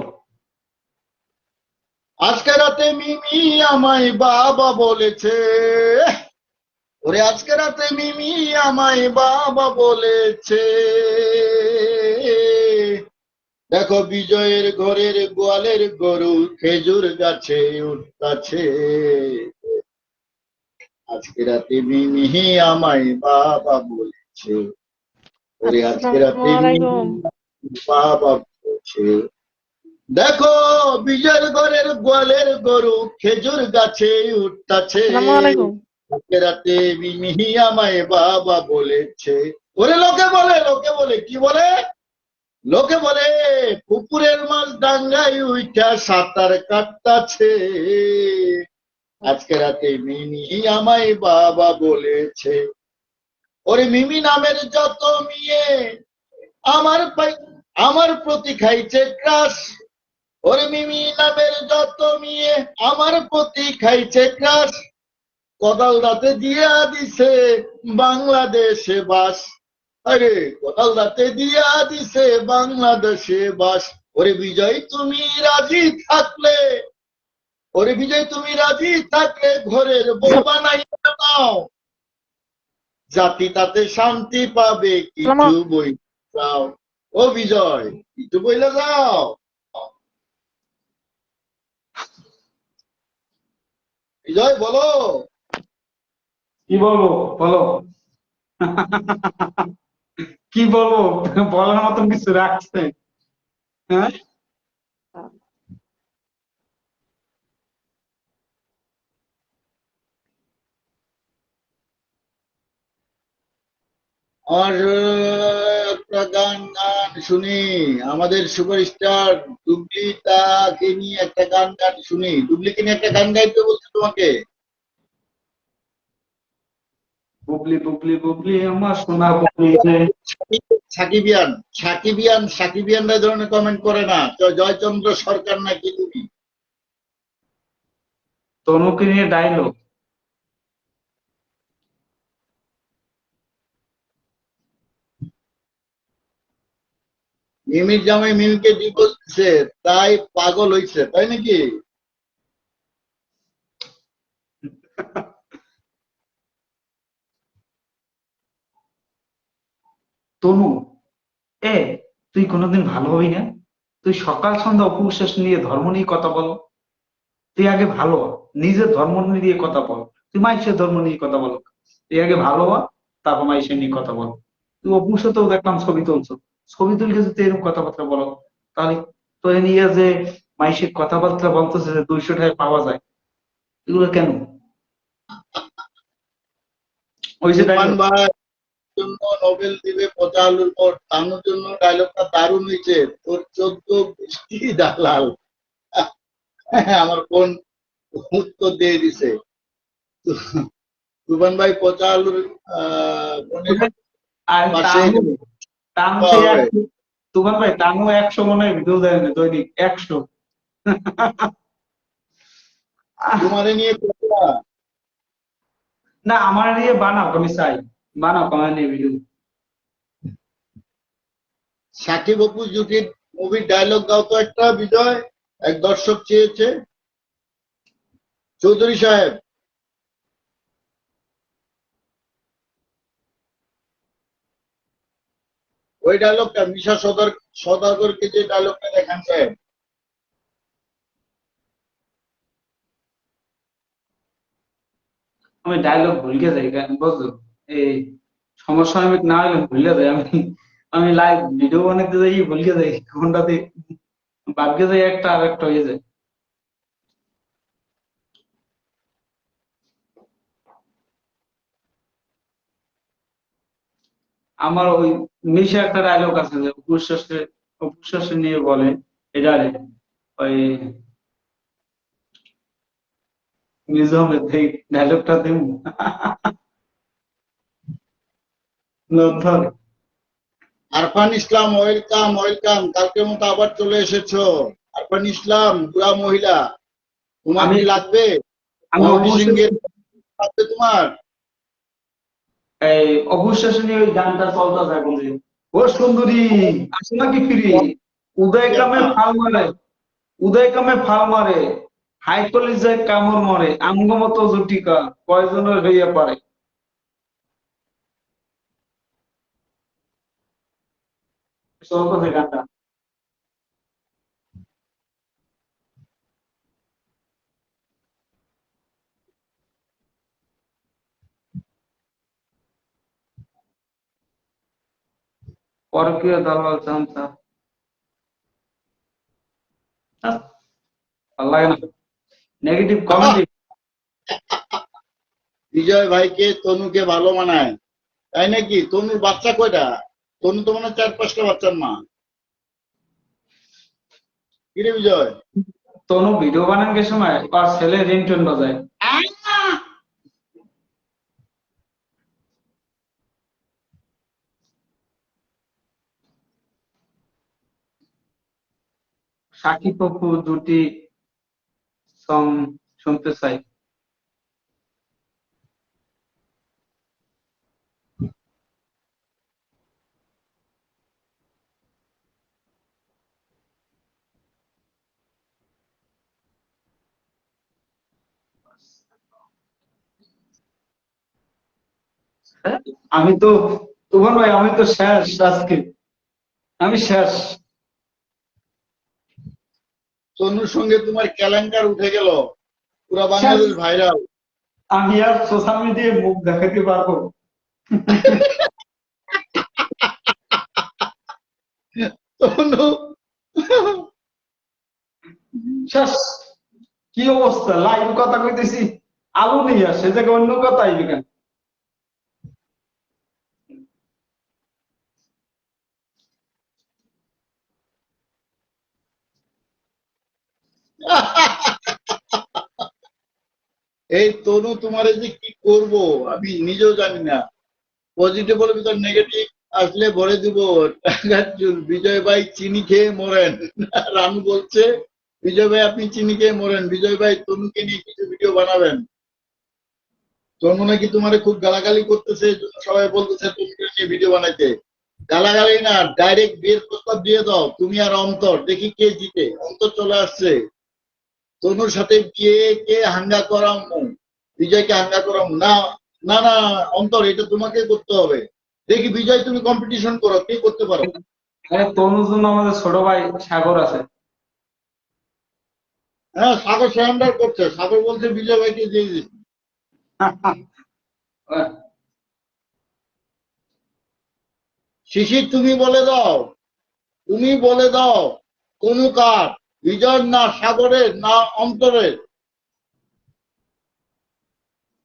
আজকে রাতে মিমি আমায় বাবা বলেছে, ওরে আজকে রাতে মিমি আমায় বাবা বলেছে, দেখো বিজয়ের ঘরের গোয়ালের গরু খেজুর গাছে উঠতাছে, আজকে রাতে মিমি আমায় বাবা বলেছে, ওরে আজকে
আসসালামু
রাতে মিমি
আলাইকুম।
বাবা বলেছে, দেখো বিজয়ের ঘরের গোয়ালের গরু খেজুর গাছে উঠতাছে,
আসসালামু আলাইকুম।
আজকে রাতে মিমি আমায় বাবা বলেছে। ওরে লোকে বলে কি বলে, লোকে বলে পুকুরের মাছ ডাঙ্গায় উইঠা সাঁতার কাটতাছে, আজকে রাতে মিমি আমায় বাবা বলেছে, ওরে মিমি নামের যত মেয়ে আমার প্রতি খাইছে ক্রাশ, ওরে মিমি নামের যত মেয়ে আমার প্রতি খাইছে ক্রাশ, কদাল দাঁতে দিয়া দিছে বাংলাদেশে বাস, আরে কোথাও রাতে দিয়া দিছে বাংলাদেশে বাস, ওরে বিজয় তুমি রাজি থাকলে, ওরে বিজয় তুমি রাজি থাকলে ঘরের বউ বানাইয়া নাও, জাতি তাতে শান্তি পাবে কিছু বই যাও, ও বিজয় কিছু বইলে যাও। বিজয় বলো।
কি বলবো বলো? কি বলবো? বলার মতন কিছু রাখছে? হ্যাঁ,
আর একটা গান গান শুনি, আমাদের সুপারস্টার ডুবলি, তাকে নিয়ে একটা গান গান শুনি। ডুবলিকে নিয়ে একটা গান গাইতে বলছে তোমাকে।
বুবলি বুবলি বুবলি আমার সোনা বুবলি রে।
সাকিবিয়ান, সাকিবিয়ানরা এই ধরনের কমেন্ট করে না, জয়চন্দ্র সরকার নাকি তুমি।
তনুকে নিয়ে ডায়লগ।
মিমির জামাই মিমকে ডিভোর্স দিছে, তাই পাগল হইছে, তাই নাকি?
তনু, এ তুই কোনোদিন ভালো হবি না। তুই সকাল সন্ধ্যা উপবিশ্বাস নিয়ে ধর্ম নিয়ে কথা বল। তুই আগে ভালো হ, নিজের ধর্ম নিয়ে কথা বল। তুই মাইসের ধর্ম নিয়ে কথা বল। তুই আগে ভালো হ, তারপর মাইসের নিয়ে কথা বল। তুই অপুর দেখলাম ছবি তুলছো, ছবি তুললে যদি এরকম কথাবার্তা বলো, তাহলে তো এ নিয়ে যে মাইসের কথাবার্তা বলতেছে যে 200 টাকায় পাওয়া যায়, এগুলো কেন? ওই যে
তুফান
ডায়লগ।
ভাই জন্য নোবেল দিবে পচা আলুর পর, তানোর জন্য ডায়লগটা দারুণ হয়েছে, তোর 14 বৃষ্টি দালাল। আমার কোন উত্তর দিয়ে দিছে তুফান ভাই, পচা আলুর বোনের
আর
পাশে
তানু, তানু
পাওয়া
সেই
হবে।
100, তুফান ভাই তানু 100 মনে হয় ভিডিও দেয় না দৈনিক 100।
তোমারে নিয়ে কথা,
না আমার নিয়ে বানাও, আমি চাই বানাও আমার নিয়ে ভিডিও।
সাকিব অপু জুটির মুভির ডায়লগ দাও তো একটা, বিজয়। এক দর্শক চেয়েছে। চৌধুরী সাহেব, ওই ডায়লগটা মিশা সদাগরকে যে ডায়লগটা দেখান সাহেব।
আমি ডায়লগ ভুলে যাই বুঝলো, এই সমসাময়িক না হলে ভুলে যাই আমি। আমি লাইভ ভিডিও বানাতে যাই ভুলে যাই কোনটাতে ভাগ্যে যাই একটা আর একটা হয়ে যায়। আমার ওই মিশা একটা ডায়লগ আছে যে উপশ্বাসে নিয়ে বলে এটা রে, ওই মিউজিয়ামের এই ডায়লগটা দেব ধরে।
আরফান ইসলাম, ওয়েলকাম ওয়েলকাম, কালকের মতো আবার চলে এসেছো। আরফান ইসলাম, বুড়া মহিলা, তোমার
আমি
কি লাগবে?
আমি
মহাবীর সিং
অবশ্যই
এর লাগবে তোমার?
এই অবশেষে নিয়ে ওই গানটা চলতেছে এখন যে, ও সুন্দরী আসো নাকি ফিরি, উদয় কামে ফাল মারে, উদয় কামে ফাল মারে, হাই কলেজে কামড় মারে, আমগো মতো জুটিকা কয়জনের হইয়া পারে। চলতেছে গানটা। পরকীয় দালাল চামচা, আহ, ভাল লাগে না, নেগেটিভ কমেন্ট।
বিজয় ভাইকে তনুকে ভালো মানায়, তাই নাকি? তনুর বাচ্চা কয়টা? তনু তো মনে হয় 4-5টা বাচ্চার মা। কিরে বিজয়?
তনু ভিডিও বানান কে সময় আর ছেলে রিংটোন বাজায়। সাকিব অপু দুটি সং শুনতে চাই। হ্যাঁ? আমি তো, তোমার ভাই আমি তো শেষ আজকে, আমি শেষ।
তনুর সঙ্গে তোমার কেলেঙ্কার উঠে গেল, পুরা
শেষ।
বাংলাদেশ ভাইরাল।
আমি আর সোশ্যাল মিডিয়ায় মুখ দেখাতে পারবো?
তনু
শেষ। কি অবস্থা, লাইভ কথা কইতেছি, আলু নিয়ে আসে যে অন্য কথা আইবে কেন?
এই তনু তোমারে যে কি করব আমি নিজেও জানি না। পজিটিভ ভিতর নেগেটিভ আসলে ভরে দিব টাকার চুল। বিজয় ভাই চিনি খেয়ে মরেন। রানু বলছে বিজয় ভাই আপনি চিনি খেয়ে মরেন। বিজয় ভাই তনুকে নিয়ে কিছু ভিডিও বানাবেন। তনু নাকি তোমারে খুব গালাগালি করতেছে, এই জন্য সবাই বলতেছে তনুকে নিয়ে ভিডিও বানাইতে। গালাগালি না, ডাইরেক্ট বিয়ের প্রস্তাব দিয়ে দাও তুমি আর অন্তর, দেখি কে জিতে। অন্তর চলে আসছে। তনুর সাথে বিয়ে কে হাঙ্গা করামু? বিজয়কে হাঙ্গা করামু না? না না, অন্তর এটা তোমাকে করতে হবে। দেখি বিজয় তুমি কম্পিটিশন করো, কে করতে পারো।
আরে তনুর জন্য আমাদের ছোট ভাই সাগর আছে।
হ্যাঁ, সাগর সারেন্ডার করছে। সাগর বলছে বিজয় ভাইকে দিয়ে দিচ্ছি। শিশির তুমি বলে দাও, তুমি বলে দাও তনু কার? বিজয় না সাগরের না অন্তরের?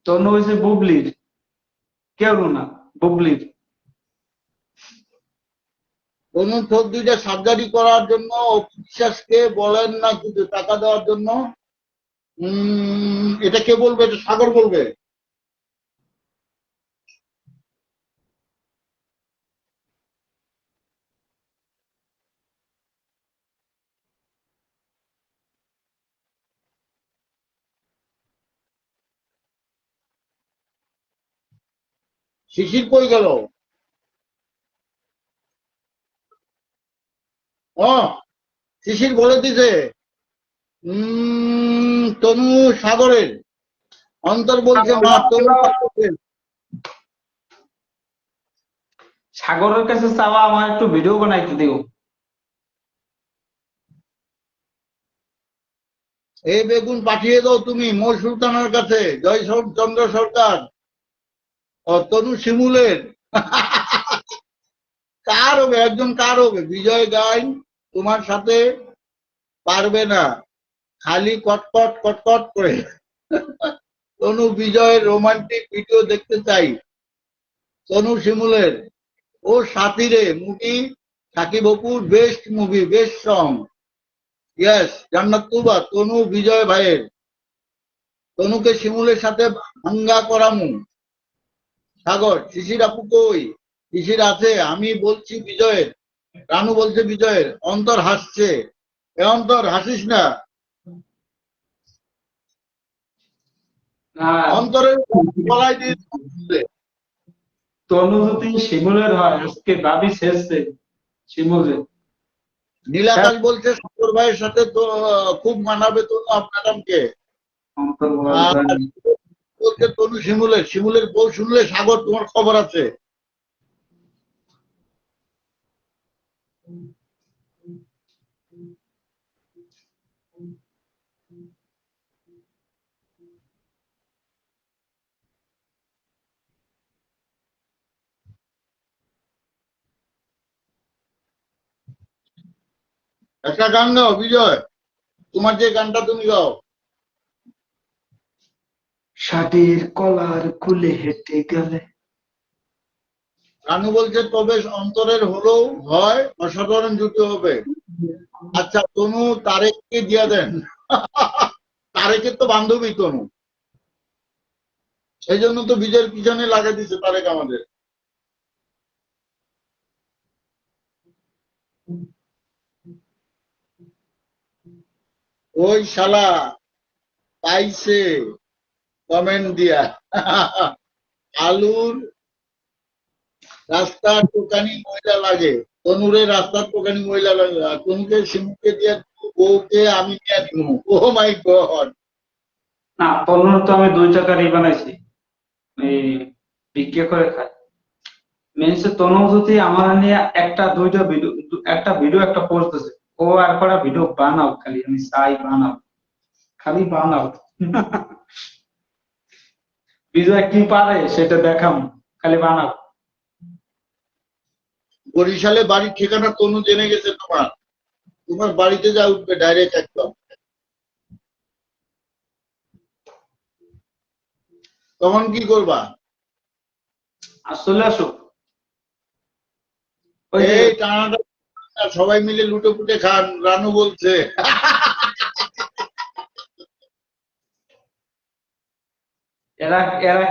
তনু হয়েছে বুবলির, কেউ না, বুবলির।
তনু ঠোঁট দুইটা সার্জারি করার জন্য বিশ্বাসকে বলেন না কিছু টাকা দেওয়ার জন্য। এটা কে বলবে? এটা সাগর বলবে। শিশির কই গেল? ও, শিশির বলে দিছে তনু সাগরের। অন্তর বলছে না, তনু সাগরের।
সাগরের কাছে চাওয়া আমার একটু ভিডিও বানাইতে দিও।
এই বেগুন পাঠিয়ে দাও তুমি মোর সুলতানের কাছে, জয় চন্দ্র সরকার। ও তনু শিমুলের। কার হবে একজন, কার হবে? বিজয় গাইন তোমার সাথে পারবে না, খালি কটকট কটকট করে। তনু বিজয়ের রোমান্টিক ভিডিও দেখতে চাই। তনু শিমুলের ও সাথীরে মুভি, সাকিব অপুর best movie, best song. Yes, জান্নাত তুবা তনু বিজয় ভাইয়ের। তনুকে শিমুলের সাথে ভাঙ্গা করামু। সাগর শিশির আপু কই? কিসের আছে? আমি বলছি বিজয়ের, রানু বলছে বিজয়ের, অন্তর হাসছে। এ অন্তর হাসিস না,
আর
অন্তরের গলায় দিয়ে দিচ্ছে।
তনু যদি শিমুলের হয় আজকে ভাবি শেষে শিমুলের।
নীলাকাশ বলছে সাগর ভাইয়ের সাথে তো খুব মানাবে তনু আপনারামকে।
অন্তর বল
আর বলছে তনু শিমুলের, শিমুলের বউ শুনলে সাগর তোমার খবর আছে। একটা গান গাও বিজয়, তোমার যে গানটা তুমি গাও।
শাটির কলার খুলে হেঁটে গেলে।
রানু বলছে তবে অন্তরের হলেও হয়, অসাধারণ জুটি হবে। আচ্ছা তনু তারেককে দিয়া দেন। তারেকের তো বান্ধবী তনু, সেই জন্য তো বিজয়ের পিছনে লাগাই দিচ্ছে তারেক আমাদের। ওই শালা পাইছে কমেন্ট দিয়া। আলুর রাস্তার দোকানি ময়লা লাগে, তনুরে রাস্তার দোকানি ময়লা লাগে, আর তনুকে শিমুকে দিয়ে বউকে আমি নিয়ে দিব। ও মাই গড।
না, তনুর তো আমি 2 টাকারই বানাইছি, এই বিক্রি করে খাই। মেনসে তনু যদি আমার নিয়ে একটা দুইটা ভিডিও, একটা ভিডিও একটা পোস্ট দিছে, ও আর কটা ভিডিও বানাও, খালি আমি চাই বানাও, খালি বানাও। বিজয় কি পারে সেটা দেখাম, খালি বানাও।
বরিশালে বাড়ির ঠিকানা তনু জেনে গেছে তোমার, তোমার বাড়িতে যা উঠবে ডাইরেক্ট একদম। তখন কি করবা?
আসলে আসো, ওই যে
এই টানাটা সবাই মিলে লুটে পুটে খান, রানু বলছে।
এরা এরা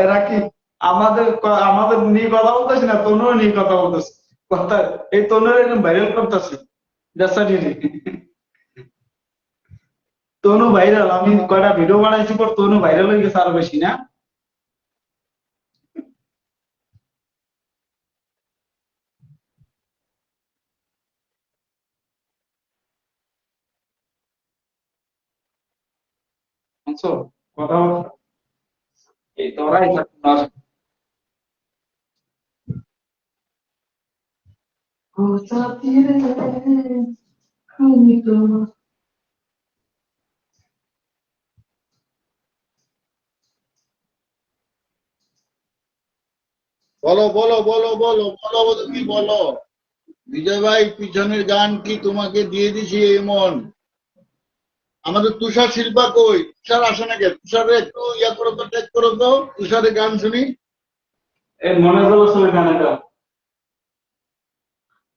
এরা কি আমাদের আমাদের নিয়ে কথা বলতেছে না, তনুর নিয়ে কথা বলতেছে। কথা এই তনুর একদম ভাইরাল করতেছে দেশাটিরি। তনু ভাইরাল, আমি কয়টা ভিডিও বানাইছি পর তনু ভাইরাল হয়ে গেছে আরো বেশি না। বুঝছো কথা বলছো? এই তোরাই থাক। আমি তো
বলো বলো বলো বলো বলো তুমি বলো। বিজয় ভাই পিছনের গান কি তোমাকে দিয়ে দিছি এমন? আমাদের তুষার শিল্পা কই? তুষার আসে নাকি? তুষারে একটু ইয়া করো তো, টেক করো তো, তুষারের গান শুনি।
এই মনে হলো ছবি গানটা,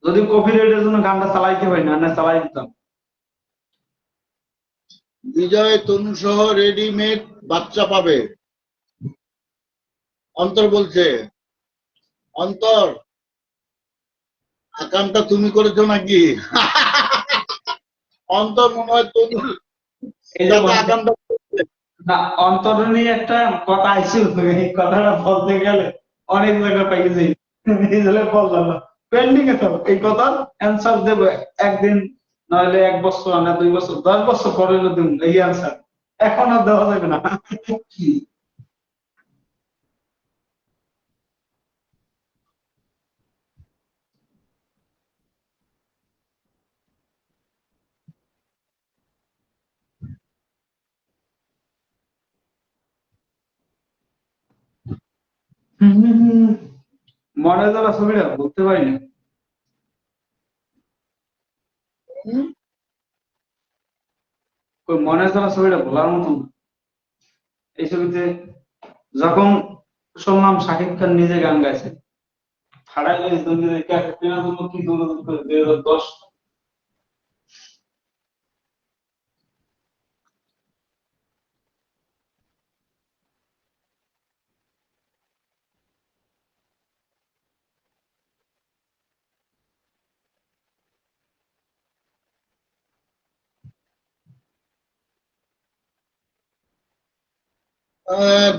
যদি কপিরাইটের জন্য গানটা চালাইতে হয় না, না চালাই দিতাম।
বিজয় তনু সহ রেডিমেড বাচ্চা পাবে, অন্তর বলছে। অন্তর, আকামটা তুমি করেছো নাকি? অন্তর মনে হয় তনুর
এই যে
সাথে আকামটা করেছে।
না, অন্তর নিয়ে একটা কথা আইছিল, এই কথাটা বলতে গেলে অনেক জায়গা পাই যাই, এই জন্য বললাম না। পেন্ডিং এ থাকো, এই কথার অ্যান্সার দেবো একদিন, নইলে 1 বছর, না 2 বছর, 10 বছর পরে হলো দেবো এই অ্যান্সার, এখন আর দেওয়া যাবে না। মনে যাওয়া ছবিটা বলতে পারি না,
হুম?
ওই মনে যাওয়া ছবিটা বলার মতন না। এই ছবিতে যখন শুনলাম শাকিব খান নিজে গান গাইছে, ফাড়াই গেছে দুনিয়া কেনার জন্য কি দৌড়দৌড় করে 2010।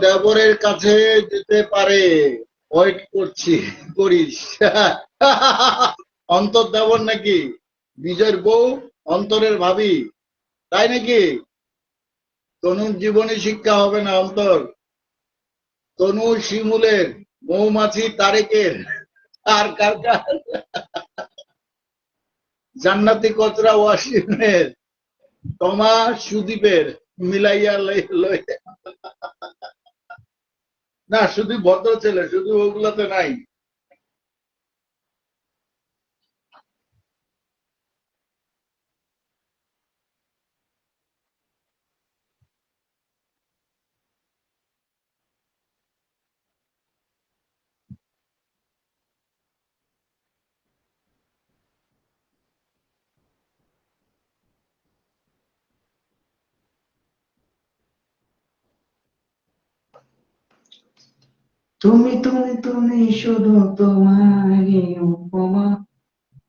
দেবরের কাছে যেতে পারে, ওয়েট করিস। অন্তর দেবর নাকি? বিজয়ের বউ অন্তরের ভাবি, তাই নাকি? তনুর জীবনে শিক্ষা হবে না অন্তর। তনু শিমুলের, মৌমাছি তারেকের, আর কার কার, জান্নাতি কচরা ওয়াসিমের, তমা সুদীপের, মিলাইয়া লই। না, শুধু ভদ্র ছেলে, শুধু ওগুলাতে নাই।
তুমি তুমি তুমি শুধু তোমারই উপমা,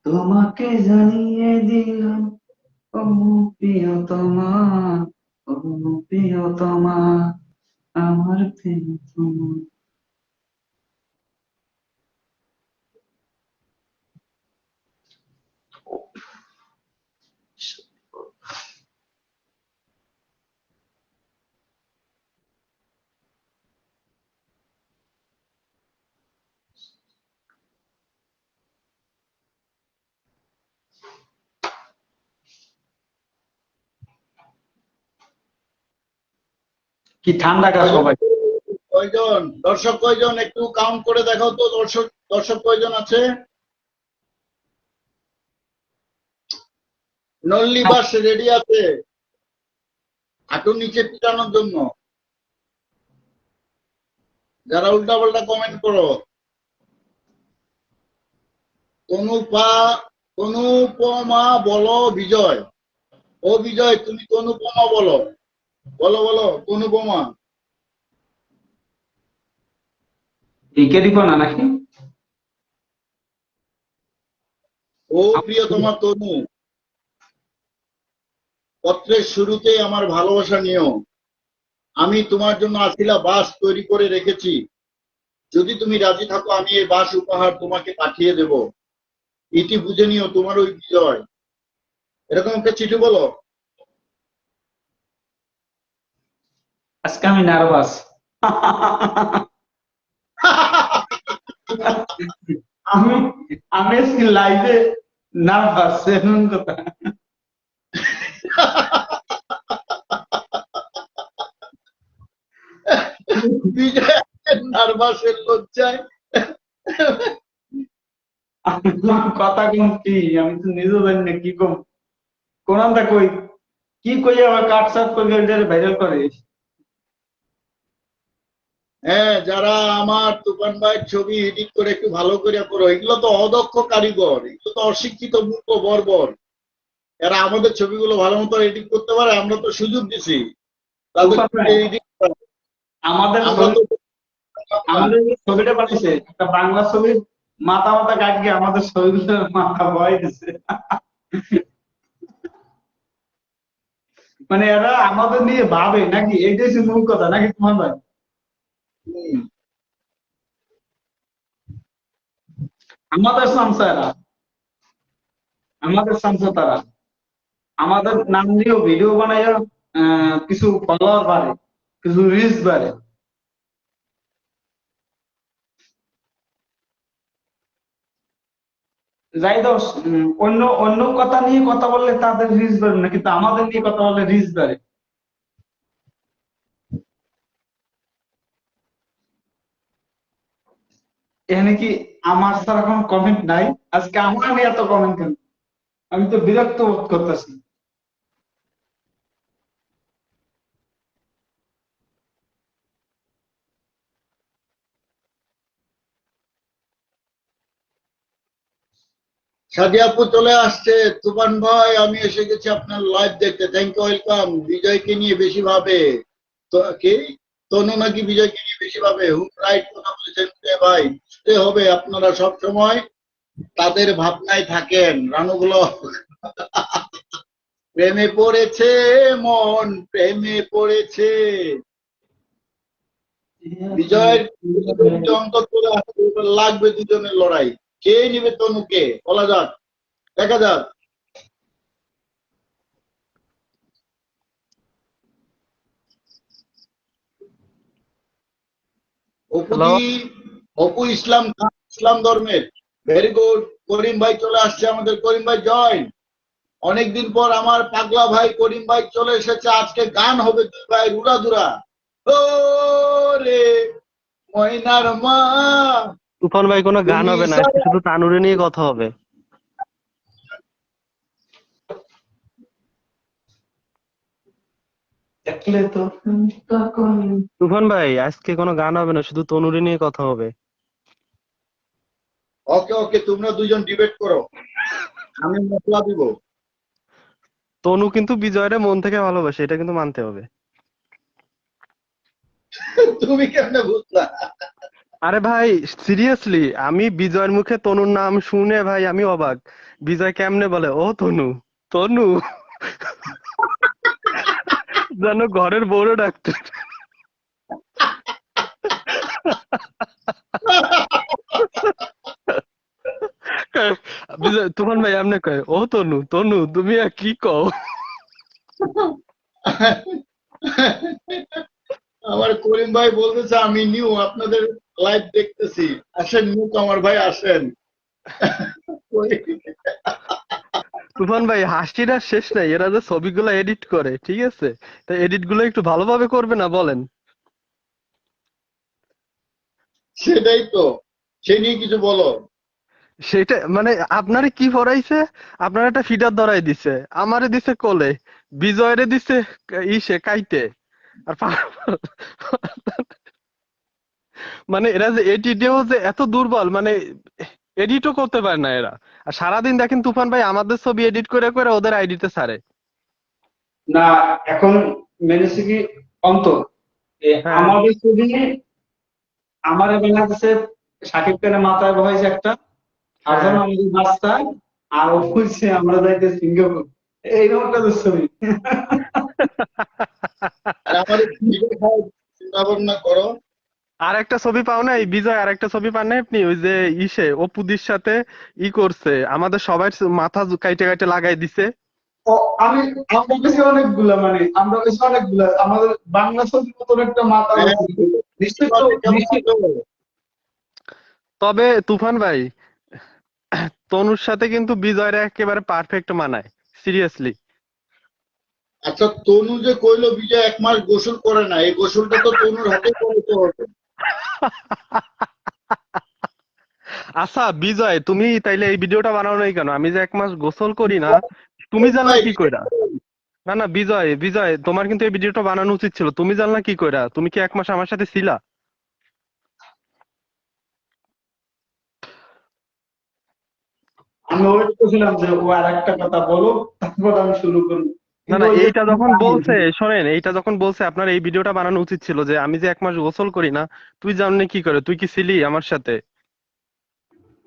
তোমাকে জানিয়ে দিলাম ও প্রিয়তমা, ও প্রিয়তমা, আমার প্রিয়তমা। কি ঠান্ডা গা
কয়জন,
সবাই।
কয়জন দর্শক, কয়জন একটু কাউন্ট করে দেখাও তো, দর্শক দর্শক কয়জন আছে? নল্লি বাস রেডি আছে হাঁটু নিচে পিটানোর জন্য। যারা উল্টাপাল্টা কমেন্ট করো। তনুপা, তনুপমা বলো বিজয়। ও বিজয়, তুমি তনুপমা বলো, বলো বলো তনুপমা।
ডিকে দিব না নাকি?
ও প্রিয়তমা তনু, পত্রের শুরুতেই আমার ভালোবাসা নিও। আমি তোমার জন্য আসিলা বাস তৈরি করে রেখেছি। যদি তুমি রাজি থাকো আমি এই বাস উপহার তোমাকে পাঠিয়ে দেব। ইতি বুঝে নিও তোমার ওই বিজয়। এরকম একটা চিঠি বলো।
আজকে আমি নার্ভাস। আমি আমি আজকে লাইভে নার্ভাস, এমন কথা।
বিজয় নার্ভাসের লজ্জায়।
কথা কম কি, আমি তো নিজেও জানি না কি কম। কোরআনটা কই, কি কই আবার কাট সাট করে ভাইরাল করে।
হ্যাঁ, যারা আমার তুফান ভাইয়ের ছবি এডিট করে একটু ভালো করে করো, এগুলো তো অদক্ষ কারিগর, এগুলো তো অশিক্ষিত মূর্খ বর্বর। এরা আমাদের ছবিগুলো ভালো মতো এডিট করতে পারে, আমরা তো সুযোগ দিছি তাদের
তুফান ভাই,
এডিট।
আমাদের
আমরা
ছবি,
তো
আমাদের যে ছবিটা পাঠিয়েছে একটা বাংলা ছবির, মাথা মাথা কাটকে আমাদের ছবিগুলো মাথা বয় দিছে। মানে এরা আমাদের নিয়ে ভাবে নাকি, এইটাই হচ্ছে মূল কথা নাকি তোমার ভাই? আমাদের সংস্থা এরা, আমাদের সংস্থা তারা, আমাদের নাম দিয়েও ভিডিও বানাইয়া কিছু ফলোয়ার বাড়ে, কিছু রিচ বাড়ে। যাই দোষ, অন্য অন্য কথা নিয়ে কথা বললে তাদের রিচ বাড়ে না, কিন্তু আমাদের নিয়ে কথা বললে রিচ বাড়ে। এখানে কি আমার ছাড়া কোনো কমেন্ট নাই? আজকে আমার নিয়ে এত কমেন্ট কেন? আমি তো বিরক্ত বোধ করতেছি।
সাদিয়া আপু চলে আসছে। তুফান ভাই, আমি এসে গেছি আপনার লাইভ দেখতে, থ্যাংক ইউ, ওয়েলকাম। বিজয়কে নিয়ে বেশি ভাবে তো কি, তনু নাকি বিজয়কে নিয়ে বেশি ভাবে, হুম রাইট কথা বলেছেন রে ভাই। বুঝতে হবে আপনারা সব সময় তাদের ভাবনায় থাকেন। রানুগুলো প্রেমে পড়েছে, মন প্রেমে পড়েছে। বিজয়ের দুটো অঙ্ক চলে আসছে, এবার লাগবে দুজনের লড়াই। কে নিবে তনুকে বলা যাক, দেখা যাক।
হ্যালো।
অপুদি, অপু ইসলাম খান, ইসলাম ধর্মের। Very good. করিম ভাই চলে আসছে আমাদের, করিম ভাই জয়েন। অনেকদিন পর আমার পাগলা ভাই করিম ভাই চলে এসেছে। আজকে গান হবে দুই ভাই উড়াধুরা। ও রে ময়নার মা
তুফান ভাই কোনো গান
তুমি
হবে না, আজকে
ছাড়া।
শুধু তানুরে নিয়ে কথা হবে।
দেখলে তো তখন
তুফান ভাই আজকে কোনো গান হবে না, শুধু তনুরে নিয়ে কথা হবে।
ওকে ওকে, তোমরা দুজন ডিবেট করো, আমি মশলা দিব।
তনু কিন্তু বিজয়ের মন থেকে ভালোবাসে, এটা কিন্তু মানতে হবে।
তুমি কেমনে বুঝলা?
আরে ভাই সিরিয়াসলি, আমি বিজয়ের মুখে তনুর নাম শুনে ভাই আমি অবাক। বিজয় কেমনে বলে ও তনু, তনু, যেন ঘরের বউরে ডাকতে। বিজয়, তুফান ভাই এমনি কয় ও তনু, তনু তুমি আর কি কও।
আমার করিম ভাই বলতেছে আমি নিউ, আপনাদের লাইভ দেখতেছি, আসেন নিউ আমার ভাই আসেন।
তুফান ভাই হাসির আর শেষ নাই, এরা যে ছবিগুলো এডিট করে ঠিক আছে, তা এডিট গুলো একটু ভালোভাবে করবে না বলেন?
সেটাই তো, সে নিয়ে কিছু বলো।
সেটা মানে আপনারে কি পড়াইছে, আপনার একটা ফিডার ধরাই দিছে, আমারে দিছে কোলে, বিজয়রে দিছে ইসে কাইতে, আর মানে এরা যে এডিটেও যে এত দুর্বল, মানে এডিটও করতে পারে না এরা। আর সারাদিন দেখেন তুফান ভাই আমাদের ছবি এডিট করে করে ওদের আইডিতে ছাড়ে।
না, এখন মেনেছে কি অন্তর
হ্যাঁ
আমাদের ছবি আমার বাংলাদেশে শাকিব খানের মাথায় বহাইছে একটা, আর
হ্যাঁ।
যখন আমাদের রাস্তায় আর ও বলছে আমরা যাইতে সিঙ্গাপুর, এইরকম একটা ছবি।
আর আমাদের ভিডিও খাওয়ার চিন্তা ভাবনা করো।
আর একটা ছবি পাও না এই বিজয়, আর একটা ছবি পান না আপনি, ওই যে ইসে অপুদির সাথে করছে, আমাদের সবাই মাথা কাইটে কাইটে লাগাই দিছে।
ও, আমরা বেশি অনেকগুলা, মানে আমরা বেশি অনেকগুলা আমাদের বাংলা ছবির মতন একটা মাথা
হ্যাঁ,
আছে। নিশ্চয় তো,
কেমন
নিশ্চয়।
আছো?
তবে তুফান ভাই তনুর সাথে কিন্তু বিজয়ের একেবারে পারফেক্ট মানায়, সিরিয়াসলি।
আচ্ছা, তনু যে কইলো বিজয় 1 মাস গোসল করে না, এই গোসলটা তো তনুর হাতে করতে হবে।
আচ্ছা বিজয়, তুমি তাইলে এই ভিডিওটা বানাও নাই কেন? আমি যে 1 মাস গোসল করি না, তুমি
করিম
জানলা
ভাই,
কি কইরা? না না বিজয়, বিজয় তোমার কিন্তু এই ভিডিওটা বানানো উচিত ছিল, তুমি জানলা কি কইরা? তুমি কি 1 মাস আমার সাথে ছিলা?
আমি ওয়েট করছিলাম যে ও আর একটা কথা বলো, তারপর আমি শুরু করবো।
না
কিন্তু
না,
ওই যে
এইটা যখন বলছে, শোনেন, এইটা যখন বলছে আপনার এই ভিডিওটা বানানো উচিত ছিল যে আমি যে 1 মাস গোসল করি না, তুই জানলি কি করে? তুই কি ছিলি আমার সাথে?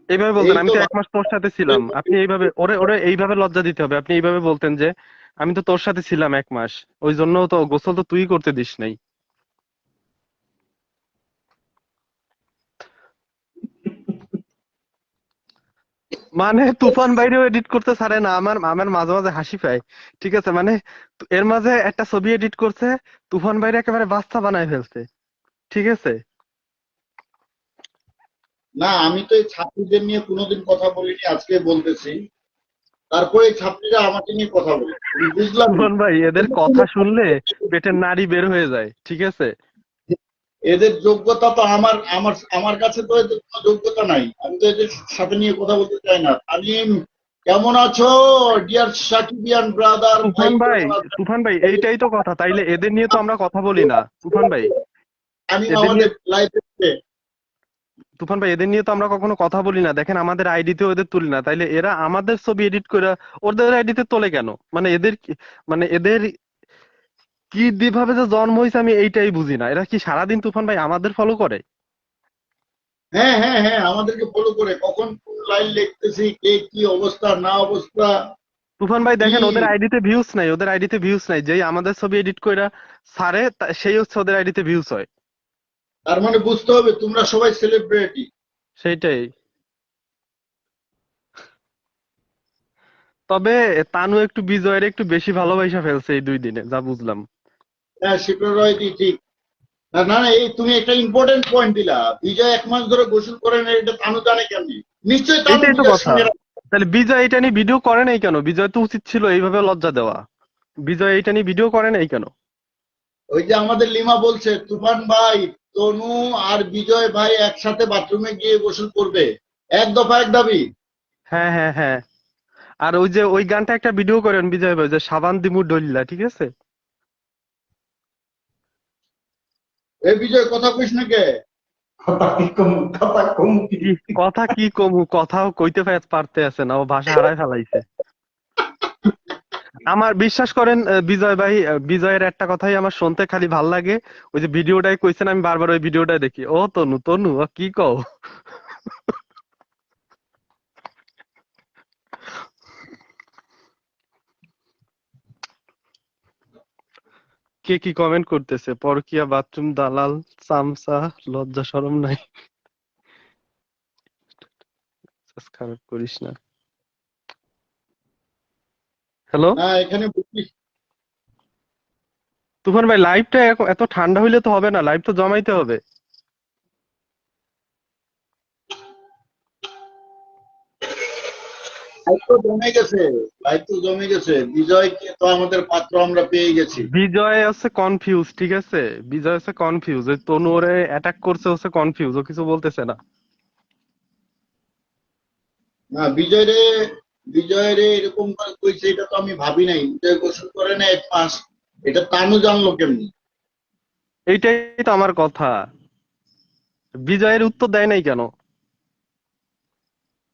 এইভাবে
এই
বলতেন আমি
তো
তো 1 মাস তোর সাথে ছিলাম। আপনি এইভাবে ওরে ওরে এইভাবে লজ্জা দিতে হবে, আপনি এইভাবে বলতেন যে আমি তো তোর সাথে ছিলাম 1 মাস, ওই জন্য তো গোসল তো তুই করতে দিস নাই। মানে তুফান বাইরেও এডিট করতে ছাড়ে না, আমার আমার মাঝে মাঝে হাসি পায়। ঠিক আছে, মানে এর মাঝে একটা ছবি এডিট করছে, তুফান বাইরে একেবারে বাচ্চা বানায় ফেলছে। ঠিক আছে।
না, আমি তো এই ছাত্রীদের নিয়ে কোনোদিন কথা বলিনি, আজকে বলতেছি। তারপরে এই ছাত্রীরা আমাকে নিয়ে কথা বলে, আমি বুঝলাম না।
তুফান ভাই এদের কথা শুনলে পেটের নাড়ি বের হয়ে যায়, ঠিক আছে।
এদের যোগ্যতা তো আমার আমার আমার কাছে তো এদের কোনো যোগ্যতা নাই, আমি তো এদের সাথে নিয়ে কথা বলতে চাই না। তামিম, কেমন আছো? ডিয়ার সাকিবিয়ান ব্রাদার ভাই
তুফান ভাই,
কেমন আছো?
তুফান ভাই এইটাই তো কথা, তাইলে এদের নিয়ে তো আমরা কথা বলি না তুফান ভাই।
আমি
এদের নিয়ে,
আমাদের লাইফে
তুফান ভাই এদের নিয়ে তো আমরা কখনো কথা বলি না, দেখেন আমাদের আইডিতেও এদের তুলি না, তাইলে এরা আমাদের ছবি এডিট করে ওদের আইডিতে তোলে কেন? মানে এদের মানে এদের কি যেভাবে যে জন্ম হয়েছে আমি এইটাই বুঝি না, এরা কি সারাদিন তুফান ভাই আমাদের ফলো করে?
হ্যাঁ হ্যাঁ হ্যাঁ, আমাদেরকে ফলো করে কখন কোন লাইন লিখতেছি, কে কি অবস্থা না অবস্থা
তুফান ভাই
কি।
দেখেন ওদের আইডিতে ভিউজ নাই, ওদের আইডিতে ভিউজ নাই, যেই আমাদের ছবি এডিট কইরা ছাড়ে সেই হচ্ছে ওদের আইডিতে ভিউজ হয়।
তার মানে বুঝতে হবে তোমরা সবাই সেলিব্রিটি।
সেইটাই। তবে তানু একটু বিজয়ের একটু বেশি ভালোবাসা ফেলছে এই 2 দিনে, যা বুঝলাম।
হ্যাঁ, সেটা রয়টি ঠিক। না না না, এই তুমি একটা ইম্পর্টেন্ট পয়েন্ট দিলা, বিজয় 1 মাস ধরে গোসল করে না, এটা তানু জানে কেমনি? নিশ্চয়ই তানু
এইটাই তো
বিজয়ের
কথা।
সঙ্গে
তাহলে বিজয় এটা নিয়ে ভিডিও করে নাই কেন? বিজয় তো উচিত ছিল এইভাবে লজ্জা দেওয়া। বিজয় এটা নিয়ে ভিডিও করে নাই কেন?
ওই যে আমাদের লিমা বলছে তুফান ভাই, তনু আর বিজয় ভাই একসাথে বাথরুমে গিয়ে গোসল করবে, এক দফা এক দাবি।
হ্যাঁ, হ্যাঁ, হ্যাঁ। আর ওই যে ওই গানটা একটা ভিডিও করেন বিজয় ভাই, যে সাবান দিমু ডল্লা, ঠিক আছে?
এই বিজয় কথা কইস না কে?
কথা কম কি?
কি কথা, কি কমু, কথাও কইতে পারতে আছে না, ও ভাষা হারায় ফেলাইছে। আমার বিশ্বাস করেন বিজয় ভাই, বিজয়ের একটা কথাই আমার শুনতে খালি ভাল লাগে। ওই যে ভিডিওটাই কইছেন, আমি বারবার ওই ভিডিওটাই দেখি। ও তনু, তনু কি কও? কে কি কমেন্ট করতেছে? পরকিয়া, বাথরুম দালাল, চামচা, লজ্জা শরম নাই। খারাপ করিস না। হ্যালো
না এখানে বুঝিস,
তুফান ভাই, লাইভটা এত ঠান্ডা হইলে তো হবে না, লাইভ তো জমাইতে হবে।
লাইট তো জমে গেছে, লাইট তো জমে গেছে, বিজয়কে তো আমাদের পাত্র আমরা পেয়ে গেছি।
বিজয় হচ্ছে কনফিউজ, ঠিক আছে? বিজয় হচ্ছে কনফিউজ, ওই তনু ওরে অ্যাটাক করছে, হচ্ছে কনফিউজ, ও কিছু বলতেছে না।
না বিজয় রে এরকম করে কইছে, এটা তো আমি ভাবি নাই। বিজয় গোসল করে না 1 মাস, এটা তানু জানলো কেমনি?
এইটাই তো আমার কথা, বিজয়ের উত্তর দেয় নাই কেন?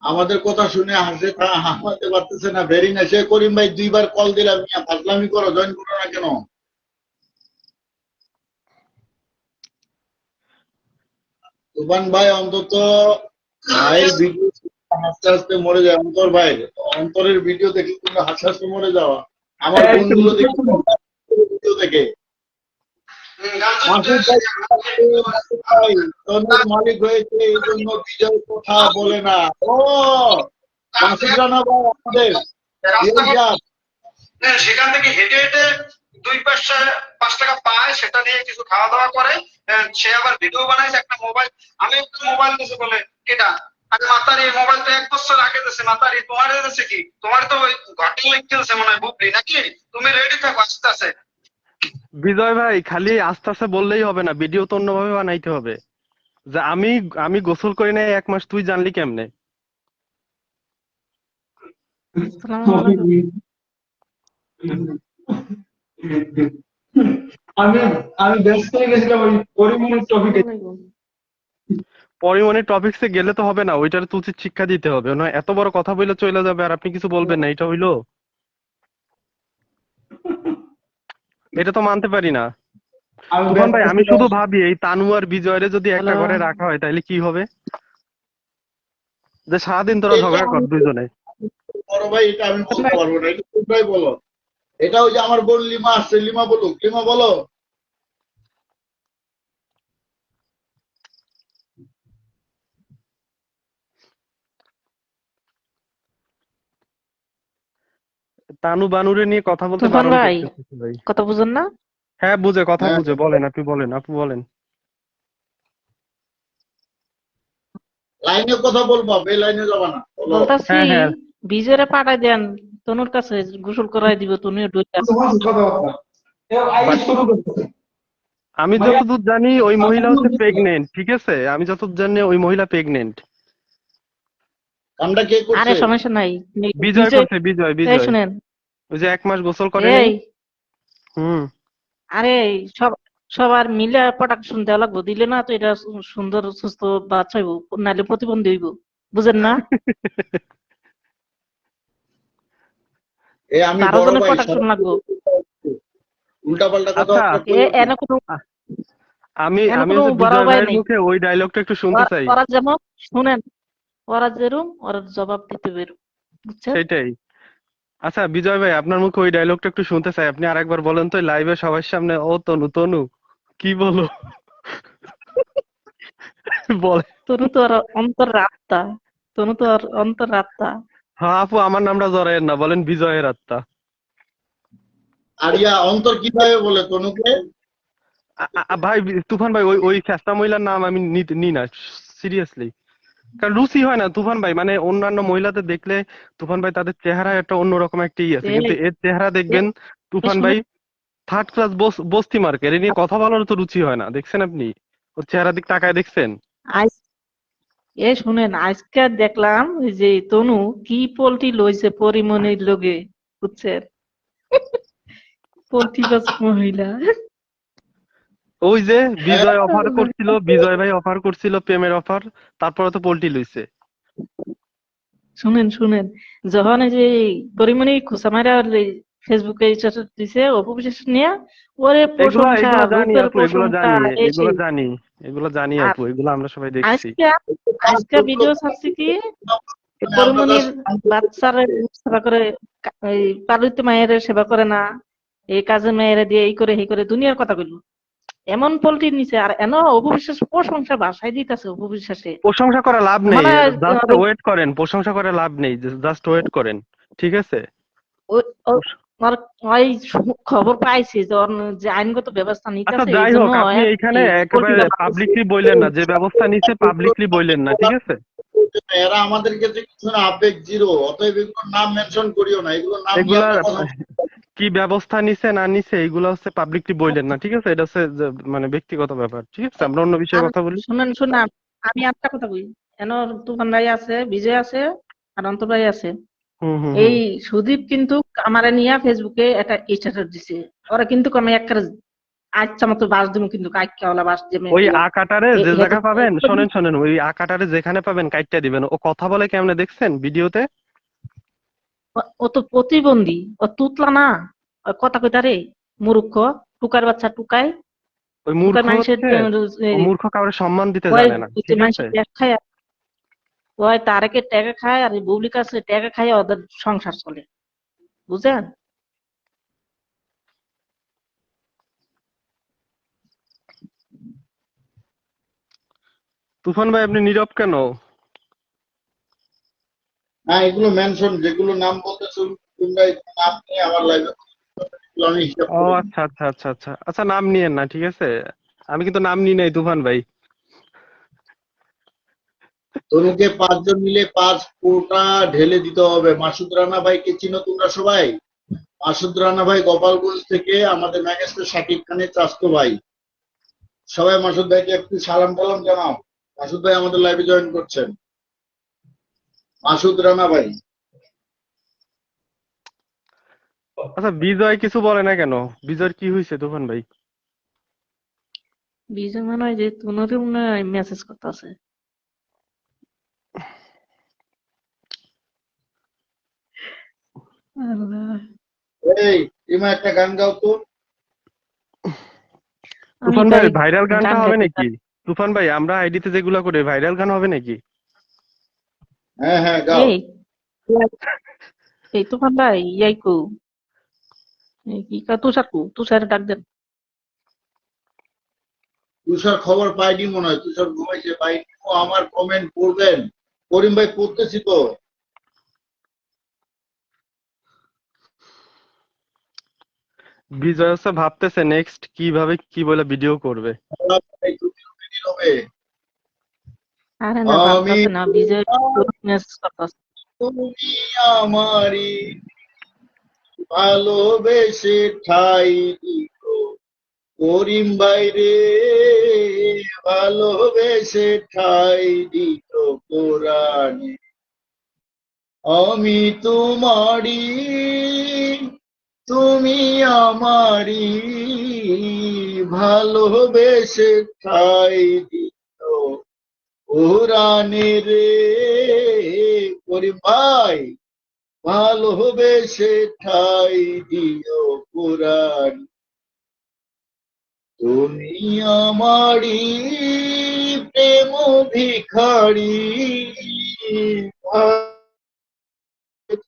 আমাদের কথা শুনে হাসে, হাসতে পারতেছে না। ভেরি না, সে করিম ভাই 2বার কল দিলাম, মিয়া ফাজলামি করো, জয়েন করো না কেন? তুফান ভাই অন্তত ভাইয়ের ভিডিও হাসতে হাসতে মরে যায়। অন্তর ভাই, অন্তরের ভিডিও দেখে তুমি হাসতে হাসতে মরে যাওয়া, আমার
এই তো
বোনগুলো দেখি
বুঝতেছো?
ভিডিও দেখে। মাসুদ ভাই, মাসুদ ভাই তনুর মালিক হয়েছে এই জন্য বিজয় কথা বলে না। ও মাসুদ রানা ভাই আমাদের
রাস্তা
ইয়ে যা,
সেখান থেকে হেঁটে হেঁটে 2 পয়সা 5 টাকা পায়, সেটা দিয়ে কিছু খাওয়া দাওয়া করে। সে আবার ভিডিও বানাইছে একটা মোবাইল। আমি একটা মোবাইল দিয়েছে বলে কেটা, আরে মাতারি মোবাইল তো 1 বছর আগে দিয়েছে। মাতারি তোমার দিয়েছে কি? তোমার তো ওই ঘটনা লিখতেছে মনে হয় বুবলি নাকি? তুমি রেডি থাকো, আস্তে আস্তে।
বিজয় ভাই খালি আস্তে আস্তে বললেই হবে না, ভিডিও তো অন্যভাবে বানাইতে হবে। যে আমি আমি গোসল করি নাই 1 মাস, তুই জানলি কেমনে?
আসসালামু আলাইকুম।
আমি আমি ব্যস্ত হয়ে গেছিলাম ওই পরিমণির টপিকে।
ওয়ালাইকুম।
পরিমণি টপিকসে গেলে তো হবে না, ওইটার তো উচিত শিক্ষা দিতে হবে। নয় এত বড় কথা বলে চলে যাবে আর আপনি কিছু বলবেন না, এটা হইলো? এটা তো মানতে পারি না।
আমি
তুফান
ব্যস্ত
ভাই, আমি
ছিলাম।
শুধু ভাবি এই তানু আর বিজয়রে যদি একটা
হ্যালো।
ঘরে রাখা হয় তাহলে কি হবে? যে সারাদিন তোরা
এটা
ঝগড়া কর
আমি
দুইজনে।
বড় ভাই, এটা আমি বলতে পারবো না, এটা তোমরাই বলো। এটা ওই যে আমার বোন লিমা আসছে, লিমা বলুক। লিমা বলো।
তানু বানুরে নিয়ে কথা বলতে
তুফান
বারণ
ভাই,
করতেছে ভাই।
কথা বুঝুন না?
হ্যাঁ বুঝে, কথা
হ্যাঁ,
বুঝে, বলেন আপনি, বলেন আপু, বলেন।
লাইনে কথা বলবা, বে লাইনে যাবা না, বলো।
বলতাছি
হ্যাঁ, হ্যাঁ।
বিজয়রে পাঠাই দেন, তনুর কাছে গোসল করাই দিব, তনুও ডুইলা।
তোমার কথাবার্তা আগে
বাট
শুরু করতেছে
আমি
ভাইয়া।
যতদূর জানি ওই মহিলা হচ্ছে প্রেগনেন্ট, ঠিক আছে? আমি যতদূর জানি ওই মহিলা প্রেগনেন্ট।
কামটা কে
আরে
করছে?
সমস্যা নাই।
বিজয়
বিজয়,
করছে, বিজয়
এই
বিজয়।
শুনেন,
ওই যে 1 মাস গোসল করে নাই।
এই
হুম।
আরে সব সবার মিলে প্রোডাকশন দেওয়া লাগবো, দিলে না তো এটা সুন্দর সুস্থ বাচ্চা হইব, নাহলে প্রতিবন্ধী হইব, বুঝেন না?
আমি
12
বড়
জনের
ভাই,
প্রোডাকশন লাগবো।
উল্টা পাল্টা
আচ্ছা,
কথাবার্তা কইও না।
এনে কোনো
আমি
এনে
আমি
কোনো
হচ্ছে
বড়
বিজয়
ভাই
ভাইয়ের
নেই।
মুখে ওই ডায়লগটা একটু শুনতে চাই।
ওরা যেমন, শুনেন, ওরা যেরুম ওরা জবাব দিতে বেরো, বুঝছেন?
সেটাই। আচ্ছা বিজয় ভাই, আপনার মুখে ওই ডায়লগটা একটু শুনতে চাই, আপনি আরেকবার বলেন তো লাইভে সবার সামনে। ও তনু, তনু কি বলো? বলে।
তনু তো আর অন্তরাত্মা, তনু তো আর অন্তরাত্মা।
হ্যাঁ আপু, আমার নামটা জড়ায়ের না, বলেন বিজয়ের আত্মা।
আরিয়া অন্তর কিভাবে বলে তনুকে?
ভাই তুফান ভাই, ওই ওই খ্যাস্টা মহিলার নাম আমি নিই না সিরিয়াসলি। কারণ রুচি হয় না তুফান ভাই, মানে অন্যান্য মহিলাদের দেখলে তুফান ভাই তাদের চেহারা একটা অন্যরকম একটা আছে, কিন্তু
এই
এর চেহারা দেখবেন তুফান ভাই
শুনে
থার্ড ক্লাস বস্তি মার্কের, এ নিয়ে কথা বলার তো রুচি হয় না, দেখছেন আপনি ওর চেহারা দিক তাকায় দেখছেন?
আজ শুনেন, আজকে দেখলাম ওই যে তনু কি পোল্ট্রি লইছে পরিমনির লগে, বুঝছেন? পোল্ট্রি বাজ মহিলা।
ওই যে
হ্যাঁ,
বিজয় অফার করছিল, বিজয় ভাই অফার করছিল প্রেমের অফার, তারপরে তো পোল্টি লইছে।
শুনেন শুনেন, যখন এই যে পরিমনি খোসা মারা ফেসবুকে স্ট্যাটাস দিছে অপবিশ্বাস নিয়ে, ওরে
এগুলা
প্রশংসা,
এগুলা জানি
রূপের
আপু, এগুলা
প্রশংসা,
জানি,
এই
এগুলা
সেই।
জানি, এগুলা জানি
আর
আপু, এগুলা আমরা সবাই দেখছি।
আজকে আজকে ভিডিও ছাড়ছি কি, এই
মানে আমরা
পরিমনির
জাস্ট
বাচ্চার সেবা করে, এই পালিত মায়ের সেবা করে না, এই কাজের মায়েরা দিয়ে এই করে এই করে দুনিয়ার কথা কইলো। এমন পোল্ট্রি নিছে আর এন অপবিশ্বাস প্রশংসা ভাষায় দিতেছে অপবিশ্বাসে।
প্রশংসা করে লাভ নেই,
মানে
জাস্ট ওয়েট করেন, প্রশংসা করে লাভ নেই, জাস্ট ওয়েট করেন, ঠিক আছে?
ও- ও- ওর ওই খবর পাইছি যে ওর যে আইনগত ব্যবস্থা
আচ্ছা
নিতেছে, এই
যাই
জন্য
হোক, আপনি এইখানে
পোল্ট্রি
একেবারে পাবলিকলি বললেন না, যে ব্যবস্থা নিচ্ছে পাবলিকলি বললেন না, ঠিক আছে?
এরা আমাদের কাছে কিছু না, আবেগ জিরো, অতএব এগুলোর নাম মেনশন করিও না, এগুলোর নাম নিয়ে
এগুলা
আমরা কথা
কি ব্যবস্থা নিছে না নিছে এগুলা হচ্ছে পাবলিকলি বললেন না, ঠিক আছে? এটা হচ্ছে মানে ব্যক্তিগত ব্যাপার, ঠিক আছে? আমরা অন্য বিষয়ে
আর
কথা বলি।
শুনেন শুনেন, আমি একটা কথা কই, এন তুফান ভাই আছে, বিজয় আছে, আর অন্তর ভাই আছে।
হুম হুম
এই
হুম।
সুদীপ কিন্তু আমারে নিয়ে ফেসবুকে একটা স্ট্যাটাস দিছে, ওরা কিন্তু আমি একটা আচ্ছা মতো বাস দিব, কিন্তু কাইকা বাস দেবে
ওই
দিয়া।
আকাটারে যে জায়গা পাবেন, শোনেন শোনেন, ওই আকাটারে যেখানে পাবেন কাইটটা দিবেন। ও কথা বলে কেমনে দেখছেন ভিডিওতে?
ও তো প্রতিবন্ধী, ও তুতলা না, ও কথা কইতা রে, মূর্খ, টুকার বাচ্চা টুকায়,
ওই মূর্খ
টুকার মানুষের
হচ্ছে, ও মূর্খ কাউরে সম্মান দিতে
ওই
জানে না, ঠিক আছে?
মানুষের ট্যাগ খায়, ওই তারেকে ট্যাগে খায় আর বুবলির কাছে ট্যাগে খায়, ওদের সংসার চলে, বুঝেন?
তুফান ভাই আপনি নীরব কেন?
না, এগুলো মেনশন, যেগুলো নাম বলতেছো তোমরা, এই নাম নিয়ে আমার লাইভে আমি হিসাব
ও
করে দিই।
আচ্ছা আচ্ছা আচ্ছা আচ্ছা আচ্ছা, নাম নিয়েন না, ঠিক আছে? আমি কিন্তু নাম নিই নাই তুফান ভাই।
তনুকে 5 জন মিলে 5 কোটা ঢেলে দিতে হবে। মাসুদ রানা ভাইকে চিনো তোমরা সবাই? মাসুদ রানা ভাই গোপালগঞ্জ থেকে, আমাদের ম্যাগেস্টার শাকিব খানের চাচতো ভাই। সবাই মাসুদ ভাইকে একটু সালাম টালাম জানাও। মাসুদ ভাই আমাদের লাইভে জয়েন করছেন। মাসুদ রানা ভাই।
আচ্ছা বিজয় কিছু বলে না কেন? বিজয়ের কি হয়েছে তুফান ভাই?
বিজয় মনে হয় যে তুনরে মনে হয় মেসেজ করতেছে। আল্লাহ,
এই রিমা একটা গান গাও তো।
আমি
তুফান ভাই
তাই
ভাইরাল গানটা
গান
হবে
গাইতে
নাকি? তুফান ভাই আমরা আইডিতে যেগুলো করি ভাইরাল গান হবে নাকি?
হ্যাঁ হ্যাঁ গাও।
এই এই তুফান ভাই, ইয়াই কো, এই কি তুষার ডাক দেন।
তুষার খবর পাইনি মনে হয়, তুষার ঘুমাইছে, পাইনি। ও আমার কমেন্ট পড়বেন? করিম ভাই পড়তেছি তো।
বিজয় হচ্ছে ভাবতেছে নেক্সট কিভাবে কি বলে ভিডিও করবে।
হবে।
আরে না,
আমি
ভাবতেছে না, বিজয় মেসেজ করতেছে।
তুমি আমারই ভালোবেসে ঠাই দিত করিম ভাই রে, ভালোবেসে ঠাই দিত কোরআনে। আমি তোমারই, তুমি আমারই, ভালোবেসে ঠাই দিত কোরআনে রে। করিম ভাই, ভালোবেসে ঠাই দিও কোরআন। তুমি আমারই প্রেম ভিখারি,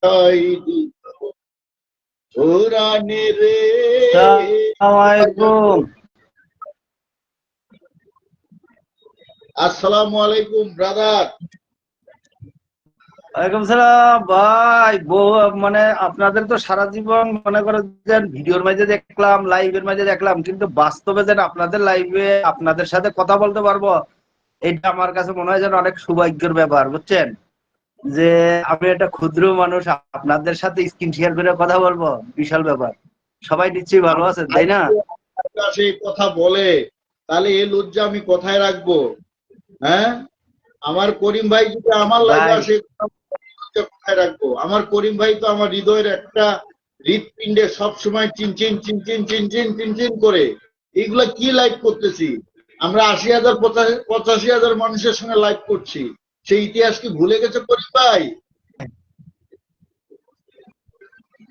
ঠাই দিও কোরআনে রে।
আসসালামু আলাইকুম।
আসসালামু আলাইকুম ব্রাদার।
ওয়ালাইকুম সালাম ভাই। মানে আপনাদের তো সারা জীবন মনে করেন যে ভিডিওর মাঝে দেখলাম, লাইভের মাঝে দেখলাম, কিন্তু বাস্তবে যেন আপনাদের লাইভে আপনাদের সাথে কথা বলতে পারবো, এটা আমার কাছে মনে হয় যেন অনেক সৌভাগ্যের ব্যাপার, বুঝছেন? যে আমি একটা ক্ষুদ্র মানুষ, আপনাদের সাথে স্ক্রিন শেয়ার করে কথা বলবো, বিশাল ব্যাপার। সবাই নিশ্চয়ই ভালো আছেন, তাই না?
সেই কথা বলে তাহলে এই লজ্জা আমি কোথায় রাখবো? হ্যাঁ, আমার করিম ভাই যদি আমার লাইভে
ভাই
আসে কোথায় রাখবো? আমার করিম ভাই তো আমার হৃদয়ের একটা হৃৎপিণ্ডে সবসময় চিনচিন চিনচিন চিনচিন চিনচিন করে। এগুলা কি লাইভ করতেছি আমরা? ৮০,০০০ ৮৫,০০০ মানুষের সঙ্গে লাইভ করছি। সেই ইতিহাস কি ভুলে গেছে করিম ভাই?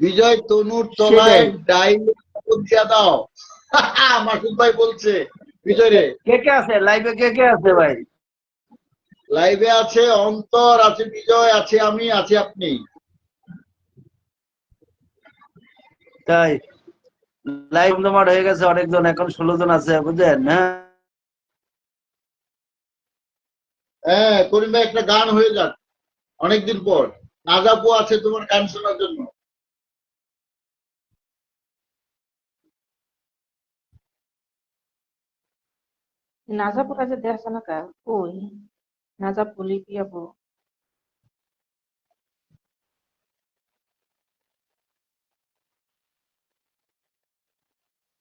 বিজয় তনুর তলায়
সেটাই।
ডাইল দিয়া দাও। মাসুদ ভাই বলছে বিজয় রে।
কে কে আছে লাইভে, কে কে আছে ভাই?
লাইভে আছে অন্তর, আছে বিজয়, আছে আমি, আছে আপনি।
তাই লাইভ তোমার হয়ে গেছে অনেকজন, এখন 16 জন আছে, বুঝলেন? হ্যাঁ,
হ্যাঁ করিম ভাই, একটা গান হয়ে যাক অনেকদিন পর। নাজাপু আছে তোমার গান শোনার জন্য।
নাজাপুর কাছে দেখা না কা কই নাজাপ বলি কি আপু?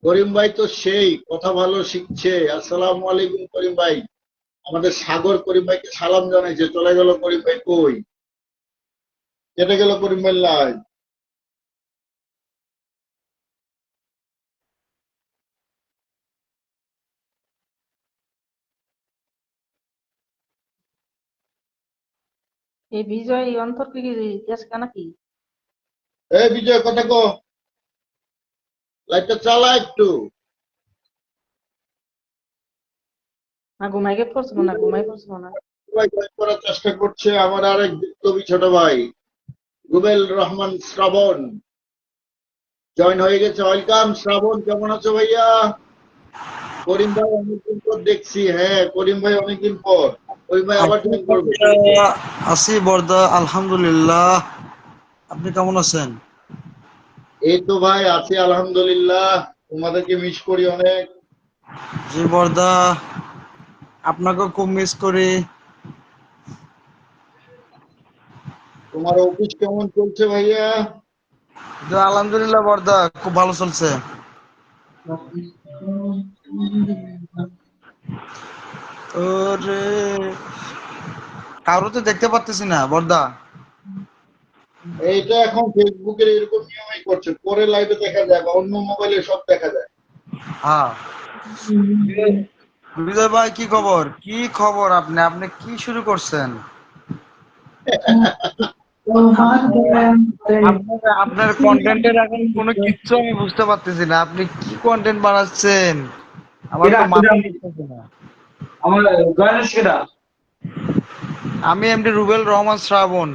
করিম ভাই তো সেই কথা ভালো শিখছে। আসসালামু আলাইকুম করিম ভাই। আমাদের সাগর করিম ভাইকে সালাম জানাইছে, চলে গেল করিম ভাই কই? কেটে গেল করিম ভাই লাইভ।
এই বিজয় এই অন্তর্কে কি ইতিহাস কা নাকি?
এই বিজয় কথা কো, লাইভটা চালা একটু।
না ঘুমাইকে পড়ছো না, ঘুমাই পড়ছো না?
ভাই জয়েন করার চেষ্টা করছে আমার আরেক বিপ্লবী ছোট ভাই রুবেল রহমান শ্রাবণ। জয়েন হয়ে গেছে, ওয়েলকাম শ্রাবণ। কেমন আছো ভাইয়া? করিম ভাই অনেকদিন পর দেখছি। হ্যাঁ করিম ভাই অনেকদিন পর। করিম ভাই আবার জয়েন করবে।
আছি বর্দা, আলহামদুলিল্লাহ। আপনি কেমন আছেন?
এই তো ভাই আছি আলহামদুলিল্লাহ। তোমাদেরকে মিস করি অনেক।
জি বর্দা, আপনাকেও খুব মিস করি।
তোমার অফিস কেমন চলছে ভাইয়া?
জি, আলহামদুলিল্লাহ বর্দা, খুব ভালো চলছে। ওরে, কারো তো দেখতে পারতেছি না বর্দা।
এইটা এখন ফেসবুকের এরকম নিয়মই করছে, পরে লাইভে দেখা যায় বা অন্য মোবাইলে সব দেখা যায়।
হ্যাঁ, বিজয় ভাই কি খবর? কি খবর? আপনি আপনি কি শুরু করছেন? আপনার আপনার কন্টেন্টের এখন কোনো কিচ্ছু আমি বুঝতে পারতেছি না। আপনি কি কন্টেন্ট বানাচ্ছেন? আমার
এরা
তো মাথা ঢুকতেছে না।
আমার গণেশ কেটা?
আমি এমডি রুবেল রহমান শ্রাবণ।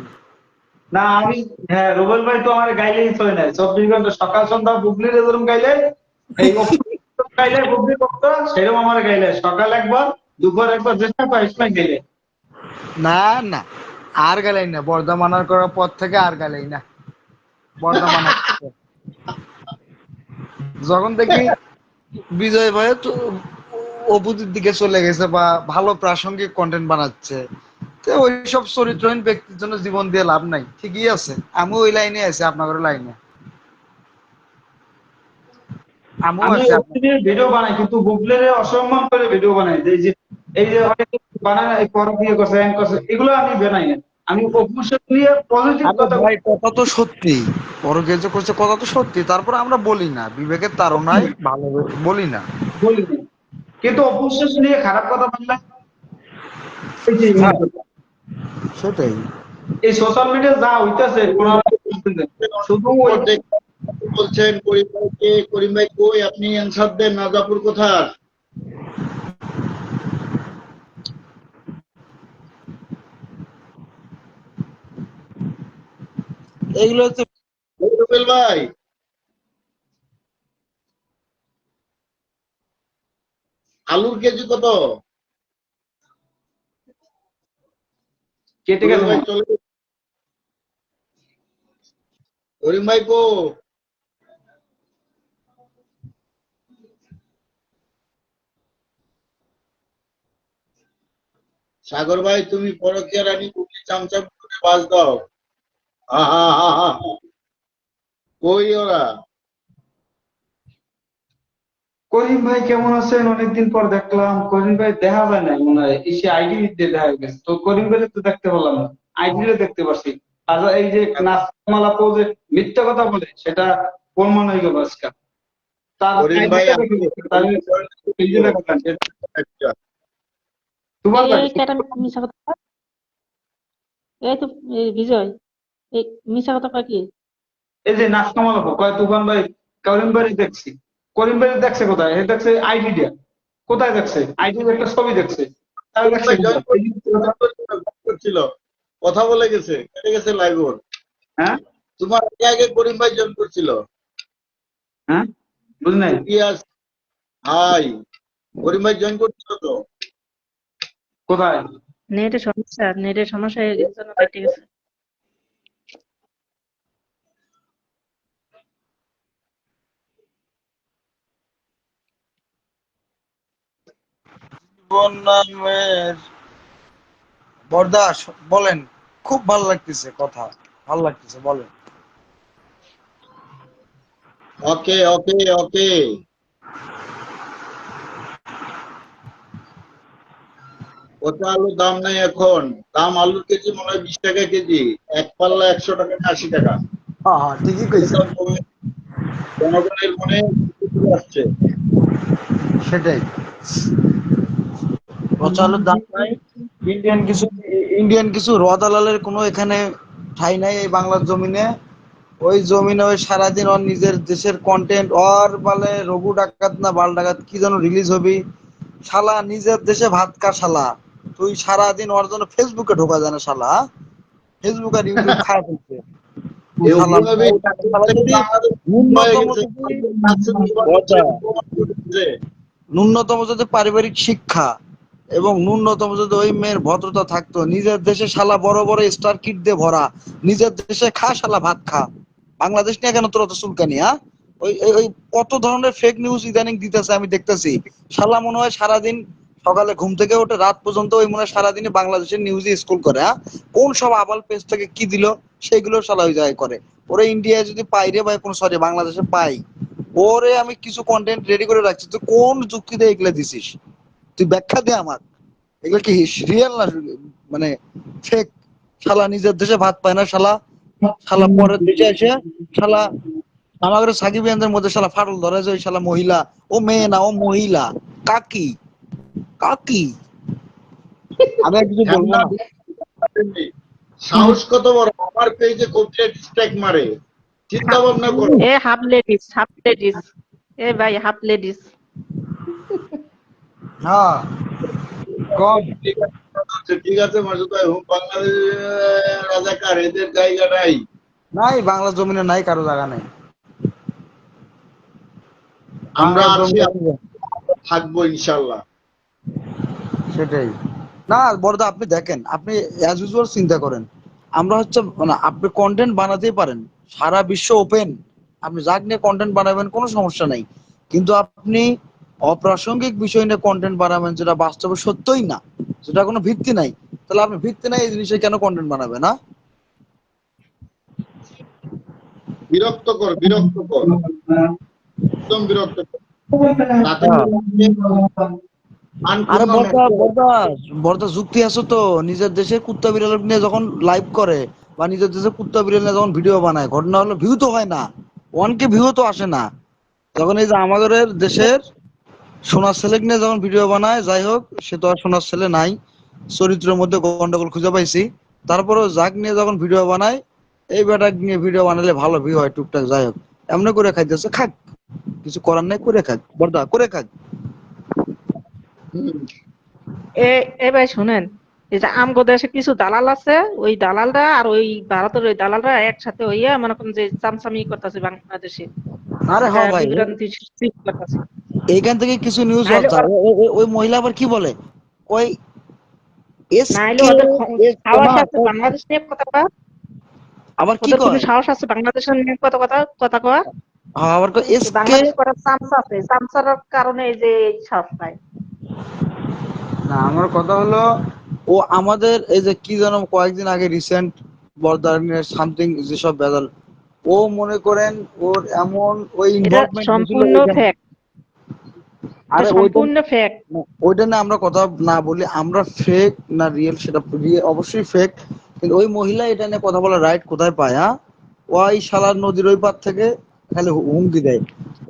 না আমি, হ্যাঁ রুবেল ভাই তো আমার গাইলেই চলে নাই 24 ঘন্টা, সকাল সন্ধ্যা বুবলির যেরকম গাইলে, এই গাইলে বুবলি করতো সেরকম আমার গাইলে, সকাল একবার দুপুর একবার, চেষ্টা পাই সময় গাইলে।
না না, আর গালাই না। বর্দা মানার করার পর থেকে আর গালাই না। বর্দা মানা যখন দেখি বিজয় ভাই তো অপুতির দিকে চলে গেছে বা ভালো প্রাসঙ্গিক কন্টেন্ট বানাচ্ছে, তো ওইসব চরিত্রহীন ব্যক্তির জন্য জীবন দিয়ে লাভ নাই। ঠিকই আছে, আমি ওই লাইনে আছি, আপনাদের লাইনে আমিও
আমি
আছি আপনার।
ওখানে ভিডিও বানাই কিন্তু বুবলির অসম্মান করে ভিডিও বানাই, এই যে অনেকে বানায় না, এই পর বিয়ে করছে হ্যাং করছে, এগুলো আমি বানাই না। আমি অপুষে নিয়ে পজিটিভ
আরে
কথা
ভাই, কথা তো সত্যি, বড় কিছু করছে, কথা তো সত্যি, তারপর আমরা বলি না, বিবেকের তাড়নায় ভালো বলি না।
বলি না। কিন্তু অপুষ্টেষ নিয়ে খারাপ কথা বললে, এই যে
হ্যাঁ, সেটাই।
এই সোশ্যাল মিডিয়া যা হইতেছে শুধু ওই
বলছেন করিম ভাইকে, করিম ভাই কই? আপনি অ্যান্সার দেন, নাজাপুর কোথায়?
এইগুলো হচ্ছে
এই রুবেল ভাই, আলুর কেজি কত?
কেটে
করিম
গেছে
ভাই
মনে হয়।
চলে গেছে। করিম ভাই কো? সাগর ভাই তুমি পরকীয়া রানী গুগলি চামচাম করে বাজ দাও। হা হা হা হা হা। কই ওরা?
করিম ভাই কেমন আছেন? অনেকদিন পর দেখলাম। করিম ভাই দেখা যায় না মনে হয়, এসে আইডি দিয়ে দেখা গেছে। তো করিম ভাই তো দেখতে পেলাম না, আইডি দেখতে পাচ্ছি। আর এই যে নাচমালা যে মিথ্যা কথা বলে সেটা প্রমাণ হয়ে গেল আজকে। তার
করিম ভাই
আইডিটা দেখে গেছে, তাহলে এই যে দেখা যান। তুফান ভাই
এই কেটা মিশা কথা কয়? এই তো এই বিজয়, এই মিশা কথা কয় কি?
এই যে নাচমালা কয় তুফান ভাই করিম ভাই দেখছি। করিম ভাই দেখছে কোথায়? এ দেখছে আইডি দিয়া। কোথায় দেখছে? আইডি একটা ছবি দেখছে। তাহলে
করিম
দেখছে
ভাই
কোথায়? এই যে কথা।
জয়েন করছিল, কথা বলে গেছে, কেটে গেছে লাইভ ওর।
হ্যাঁ
তোমার আগে আগে করিম ভাই জয়েন করছিল।
হ্যাঁ বুঝি নাই।
ইতিহাস হাই, করিম ভাই জয়েন করছিল তো।
কোথায়?
নেটের সমস্যা হয়ে গেছে না, কেটে গেছে।
জীবন নামের বরদাস বলেন, খুব ভালো লাগতেছে কথা, ভালো লাগতেছে বলেন।
ওকে ওকে ওকে। কত আলুর দাম নাই এখন? দাম আলুর কেজি মনে হয় 20 টাকা কেজি। এক পাল্লা 100 টাকা না 80 টাকা।
হ্যাঁ হ্যাঁ ঠিকই কইছেন।
জনগণের মনে আসছে।
সেটাই, পচালোর দাম নাই। ইন্ডিয়ান কিছু র দালালের কোনো এখানে ঠাঁই নাই এই বাংলার জমিনে। ওই জমিনে ওই সারাদিন ওর নিজের দেশের কন্টেন্ট ওর বলে রঘু ডাকাত না বাল ডাকাত কি যেন রিলিজ হবি, শালা নিজের দেশে ভাত খা শালা। তুই সারাদিন ওর জন্য ফেসবুকে ঢোকা যায় না শালা, ফেসবুক আর ইউটিউব খায় ফেলছে
এই
শালা।
অভিনবী
শালা যদি
বাংলাদেশ হয়ে
ন্যূনতম
গেছে।
যদি ন্যূনতম যদি পারিবারিক শিক্ষা এবং ন্যূনতম যদি ওই মেয়ের ভদ্রতা থাকতো, নিজের দেশে শালা বড় বড় স্টার কিট দিয়ে ভরা, নিজের দেশে খা শালা ভাত খা। বাংলাদেশ নিয়ে কেন তোর অত চুলকানি? হ্যাঁ, ওই ওই ওই কত ধরনের ফেক নিউজ ইদানিং দিতেছে আমি দেখতেছি। শালা মনে হয় সারাদিন সকালে ঘুম থেকে ওঠে রাত পর্যন্ত ওই মনে হয় সারাদিনে বাংলাদেশের নিউজে স্ক্রল করে। হ্যাঁ, কোন সব আবাল পেজ থেকে কি দিল সেগুলো শালা ওই জায়গায় করে। ওরে ইন্ডিয়ায় যদি পাই রে ভাই, কোন সরি বাংলাদেশে পাই, ওরে আমি কিছু কন্টেন্ট রেডি করে রাখছি। তুই কোন যুক্তিতে এগুলা দিছিস? তুই ব্যাখ্যা দে আমার, এগুলো কি রিয়েল না মানে ফেক? শালা নিজের দেশে ভাত পায় না শালা, শালা পরের দেশে এসে শালা আমাদের সাকিব ইয়ানদের মধ্যে শালা ফাটল ধরে যে ওই শালা মহিলা, ও মেয়ে না ও মহিলা, কাকি কাকি। আমি আর কিছু বলবো না।
সাহস কত বড়, আমার পেজে কপিরাইট স্ট্রাইক মারে। চিন্তা ভাবনা করো।
এ হাফ লেডিস, হাফ লেডিস, এ ভাই হাফ লেডিস।
হ্যাঁ কম।
ঠিক আছে মাসুদ ভাই, বাংলাদেশ রাজাকার, এদের জায়গা নাই।
নাই বাংলা জমিনে নাই কারো জায়গা নাই।
আমরা
বাংলা
আছি,
জমিনে
থাকবো ইনশাল্লাহ।
সেটাই। না বড়দা আপনি দেখেন, আপনি অ্যাজ ইউজুয়াল চিন্তা করেন, আমরা হচ্ছে মানে আপনি কন্টেন্ট বানাতেই পারেন, সারা বিশ্ব ওপেন, আপনি যাক নিয়ে কন্টেন্ট বানাবেন কোনো সমস্যা নাই। কিন্তু আপনি অপ্রাসঙ্গিক বিষয় নিয়ে কন্টেন্ট বানাবেন যেটা বাস্তবে সত্যই না, যেটা কোনো ভিত্তি নাই, তাহলে আপনি ভিত্তি নাই এই জিনিসে কেন কন্টেন্ট বানাবেন? না
বিরক্তকর, বিরক্তকর, একদম বিরক্তকর। তাতে মান
আরে
সম্মান
বড়দা
নষ্ট হয়।
বড়দা বড়দা যুক্তি আছে তো, নিজের দেশে কুত্তা বিড়াল নিয়ে যখন লাইভ করে বা নিজের দেশে কুত্তা বিড়াল নিয়ে যখন ভিডিও বানায়, ঘটনা হলো ভিউ তো হয় না, ওয়ানকে ভিউ তো আসে না। যখন এই যে আমাদের দেশের সোনার ছেলে নিয়ে যখন ভিডিও বানায়, যাই হোক সে তো আর সোনার ছেলে নাই, চরিত্রের মধ্যে গন্ডগোল খুঁজে পাইছি, তারপরেও যাক নিয়ে যখন ভিডিও বানায়, এই বেটা নিয়ে ভিডিও বানালে ভালো ভিউ হয় টুকটাক, যাই হোক এমনি করে খাইতেছে, খাক, কিছু করার নাই, করে খাক বড়দা করে খাক।
হুম।
এ এ ভাই শুনেন, এই যে আমগো দেশে কিছু দালাল আছে, ওই দালালরা আর ওই ভারতের ওই দালালরা একসাথে হইয়া মনে করেন যে চামচামি করতেছে বাংলাদেশে,
আরে হ
এটা
ভাই,
বিভ্রান্তি সৃষ্টি করতেছে।
এইখান থেকে কিছু নিউজ
নাইলে
ওই মহিলা আবার কি বলে, ওই
নাইলে
এসকে
ওদের সাহস
না
আছে বাংলাদেশ নিয়ে কথা কওয়া,
আবার কি
ওদের কোনো
কয়
সাহস আছে বাংলাদেশের নিয়ে কথা কওয়া।
আবার কয়
এই
এসকে
বাংলাদেশ করার চান্স আছে, চান্সের কারণে এই যে এই সাহস পায়।
না আমার কথা হলো ও আমাদের এই যে কি যেন কয়েকদিন আগে রিসেন্ট বর্দানের সামথিং যেসব বেদাল ও মনে করেন ওর এমন ওই
এটা
ইনভলভমেন্ট হয়েছিল
সম্পূর্ণ
ওইখানে।
ফ্যাক্ট, এটা
আরে ওইটা
সম্পূর্ণ ফ্যাক্ট।
ওইটা না আমরা কথা না বলি, আমরা ফেক না রিয়েল সেটা অবশ্যই ফেক, কিন্তু ওই মহিলা এটা নিয়ে কথা বলার রাইট কোথায় পায়? হ্যাঁ, ওই শালার নদীর ওই পার থেকে খালি হুমকি দেয়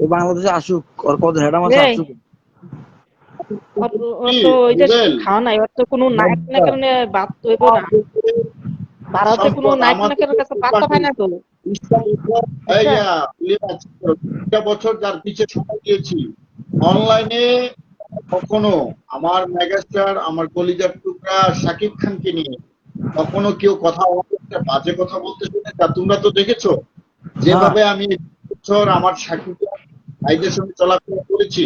ওই বাংলাদেশে আসুক আর কত হেডা মাছ
এই
আসুক।
ও তো ওইটা
রুবেল,
খাওয়া নাই, ওর তো কোনো নায়ক নায়কের নিয়ে বাদ হইব না, ভারতে কোনো
সম্পদ
নায়ক
আমাদের
নায়কের কাছে পাত্তা পায় না তো,
এই
বুঝছেন?
একটা বছর যার পিছে সময় দিয়েছি অনলাইনে, কখনো আমার মেগাস্টার আমার কলিজার টুকরা শাকিব খানকে নিয়ে কখনো কেউ কথা বলতে বাজে কথা বলতে শুনে তা তোমরা তো দেখেছো যেভাবে আমি এই বছর আমার শাকিব ভাইদের সঙ্গে চলাফেরা করেছি,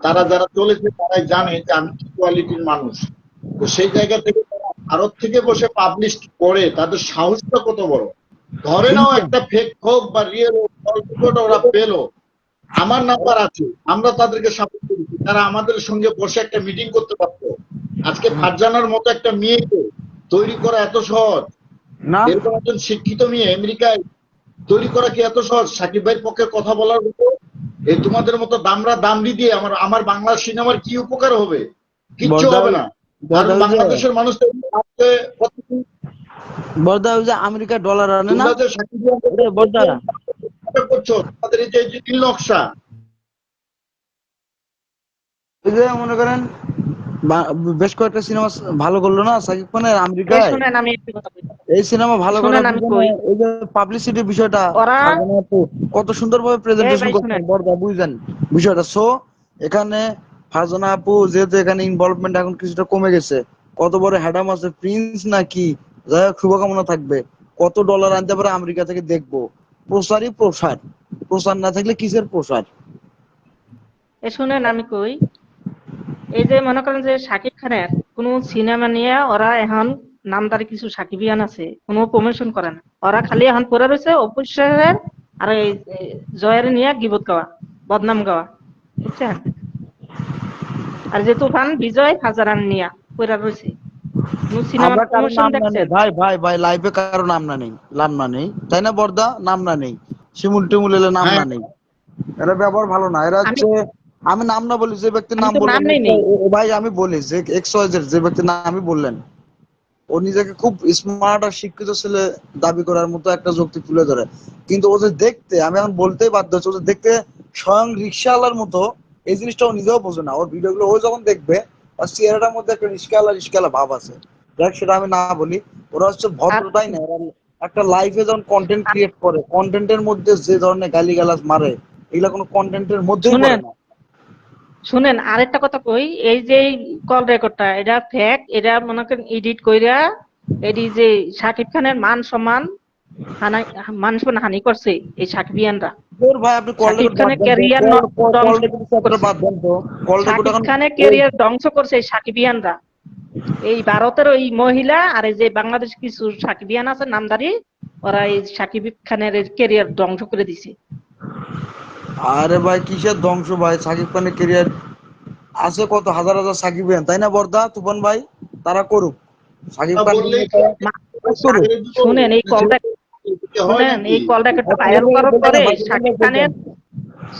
তারা যারা চলেছে তারাই জানে যে আমি কি কোয়ালিটির মানুষ। তো সেই জায়গা থেকে তারা ভারত থেকে বসে পাবলিশ করে তাদের সাহসটা কত বড়। ধরে নাও একটা ফেক হোক বা রিয়েল হোক ওরা পেলো, আমার নাম্বার আছে, আমরা তাদেরকে সাপোর্ট করেছি, তারা আমাদের সঙ্গে বসে একটা মিটিং করতে পারতো। আজকে ফারজানার মতো একটা মেয়েকে তৈরি করা এত সহজ?
না
এরকম একজন শিক্ষিত মেয়ে আমেরিকায় তৈরি করা কি এত সহজ? সাকিব ভাইয়ের পক্ষে কথা বলার মতো? এই তোমাদের মতো দামরা দামড়ি দিয়ে আমার আমার বাংলা সিনেমার কি উপকার হবে? কিচ্ছু
বর্দা
হবে না। আর
বর্দা ওই যে
বাংলাদেশের মানুষ তো আজকে প্রতিদিন
বর্দা ওই যে আমেরিকা ডলার আনে না
তোমরা যে সাকিব
ওরে বর্দা
ভাইয়ের করছো, তোমাদের এই যে নীল নকশা,
ওই যে মনে করেন বেশ কয়েকটা সিনেমা ভালো করলো না সাকিব খানের
এই
আমেরিকায়,
শুনেন আমি একটু কথা বলি,
এই সিনেমা ভালো
শুনেন
করার
আমি
পিছনে
কই,
এই যে পাবলিসিটির বিষয়টা
ওরা,
ফারজানা আপু কত সুন্দরভাবে
এই
প্রেজেন্টেশন
ভাই
করছেন
শুনেন,
বর্দা বুঝলেন বিষয়টা। সো এখানে ফারজানা আপু যেহেতু এখানে ইনভলভমেন্ট এখন কিছুটা কমে গেছে, কত বড় হ্যাডাম আছে প্রিন্স নাকি, যাই হোক শুভকামনা থাকবে, কত ডলার আনতে পারে আমেরিকা থেকে দেখবো। প্রসারই প্রসার, প্রসার না থাকলে কিসের প্রসার?
এই শুনেন আমি কই, এই যে মনে করেন যে শাকিব খানের কোন সিনেমা নিয়ে ওরা এখন নামদারি কিছু সাকিবিয়ান আছে, কোনো প্রমোশন করে না, ওরা খালি এখন পড়ে রয়েছে অপুষ্যের আর এই জয়ের নিয়ে গিবত গাওয়া, বদনাম গাওয়া, বুঝছেন? আর যে তুফান বিজয় হাজারান নিয়া পড়ে রয়েছে, কোন সিনেমার
আমরা কারো
প্রমোশন
নাম না নেই
দেখছেন?
ভাই, ভাই ভাই লাইভে কারো নাম না নেই, নাম না নেই, তাই না বর্দা? নাম না নেই, শিমুল টিমুল এলে নাম না
হ্যাঁ
নেই, এরা ব্যবহার ভালো না, এরা
আমি
হচ্ছে আমি নাম না বলি যে ব্যক্তির
আমি
নাম
তো নাম
বললেন
নেই নেই,
ভাই আমি বলি যে এক্স ওয়াই জেড যে ব্যক্তির নাম আমি বললেন ও নিজেকে খুব স্মার্ট আর শিক্ষিত ছেলে দাবি করার মতো একটা যুক্তি তুলে ধরে, কিন্তু ও যে দেখতে, আমি এখন বলতেই বাধ্য হচ্ছে, ও যে দেখতে স্বয়ং রিক্সাওয়ালার মতো, এই জিনিসটা ও নিজেও বোঝে না। ওর ভিডিওগুলো ও যখন দেখবে ওর চেহারাটার মধ্যে একটা রিক্সাওয়ালা রিক্সাওয়ালা ভাব আছে, দেখ সেটা আমি না বলি, ওরা হচ্ছে
আর
ভদ্রতাই না, ওরা একটা লাইফে যখন কন্টেন্ট ক্রিয়েট করে কন্টেন্টের মধ্যে যে ধরনের গালিগালাজ মারে এগুলা কোনো কন্টেন্টের মধ্যেই পড়ে
শুনেন
না।
শুনেন আরেকটা কথা কই, এই যে কল রেকর্ডটা এটা ফেক, এটা মনে করেন এডিট কইরা এটি যে শাকিব খানের মান সম্মান মান সম্মান হানি করছে এই সাকিবিয়ানরা,
তোর ভাই আপনি কল
শাকিব
রেকর্ড বাদ
খানের
দেন তো,
ক্যারিয়ার
কল
ধ্বংস
রেকর্ড কথাটা
করছে,
বাদ দেন তো, কল রেকর্ড
শাকিব
এখন
খানের ক্যারিয়ার ধ্বংস করছে এই সাকিবিয়ানরা, এই ভারতের ওই মহিলা আর এই যে বাংলাদেশ কিছু সাকিবিয়ান আছে নামধারী, ওরা এই সাকিব খানের ক্যারিয়ার ধ্বংস করে দিছে।
আরে ভাই কিসের ধ্বংস ভাই, সাকিব খানের ক্যারিয়ার আছে কত হাজার হাজার সাকিবিয়ান, তাই না বর্দা তুফান ভাই? তারা করুক, সাকিব খান
বললেই
মা-
করুক।
শুনেন এই কলটা,
হয়
শুনেন
নাকি?
এই কল রেকর্ডটা ভাইরাল করার পরে শাকিব খানের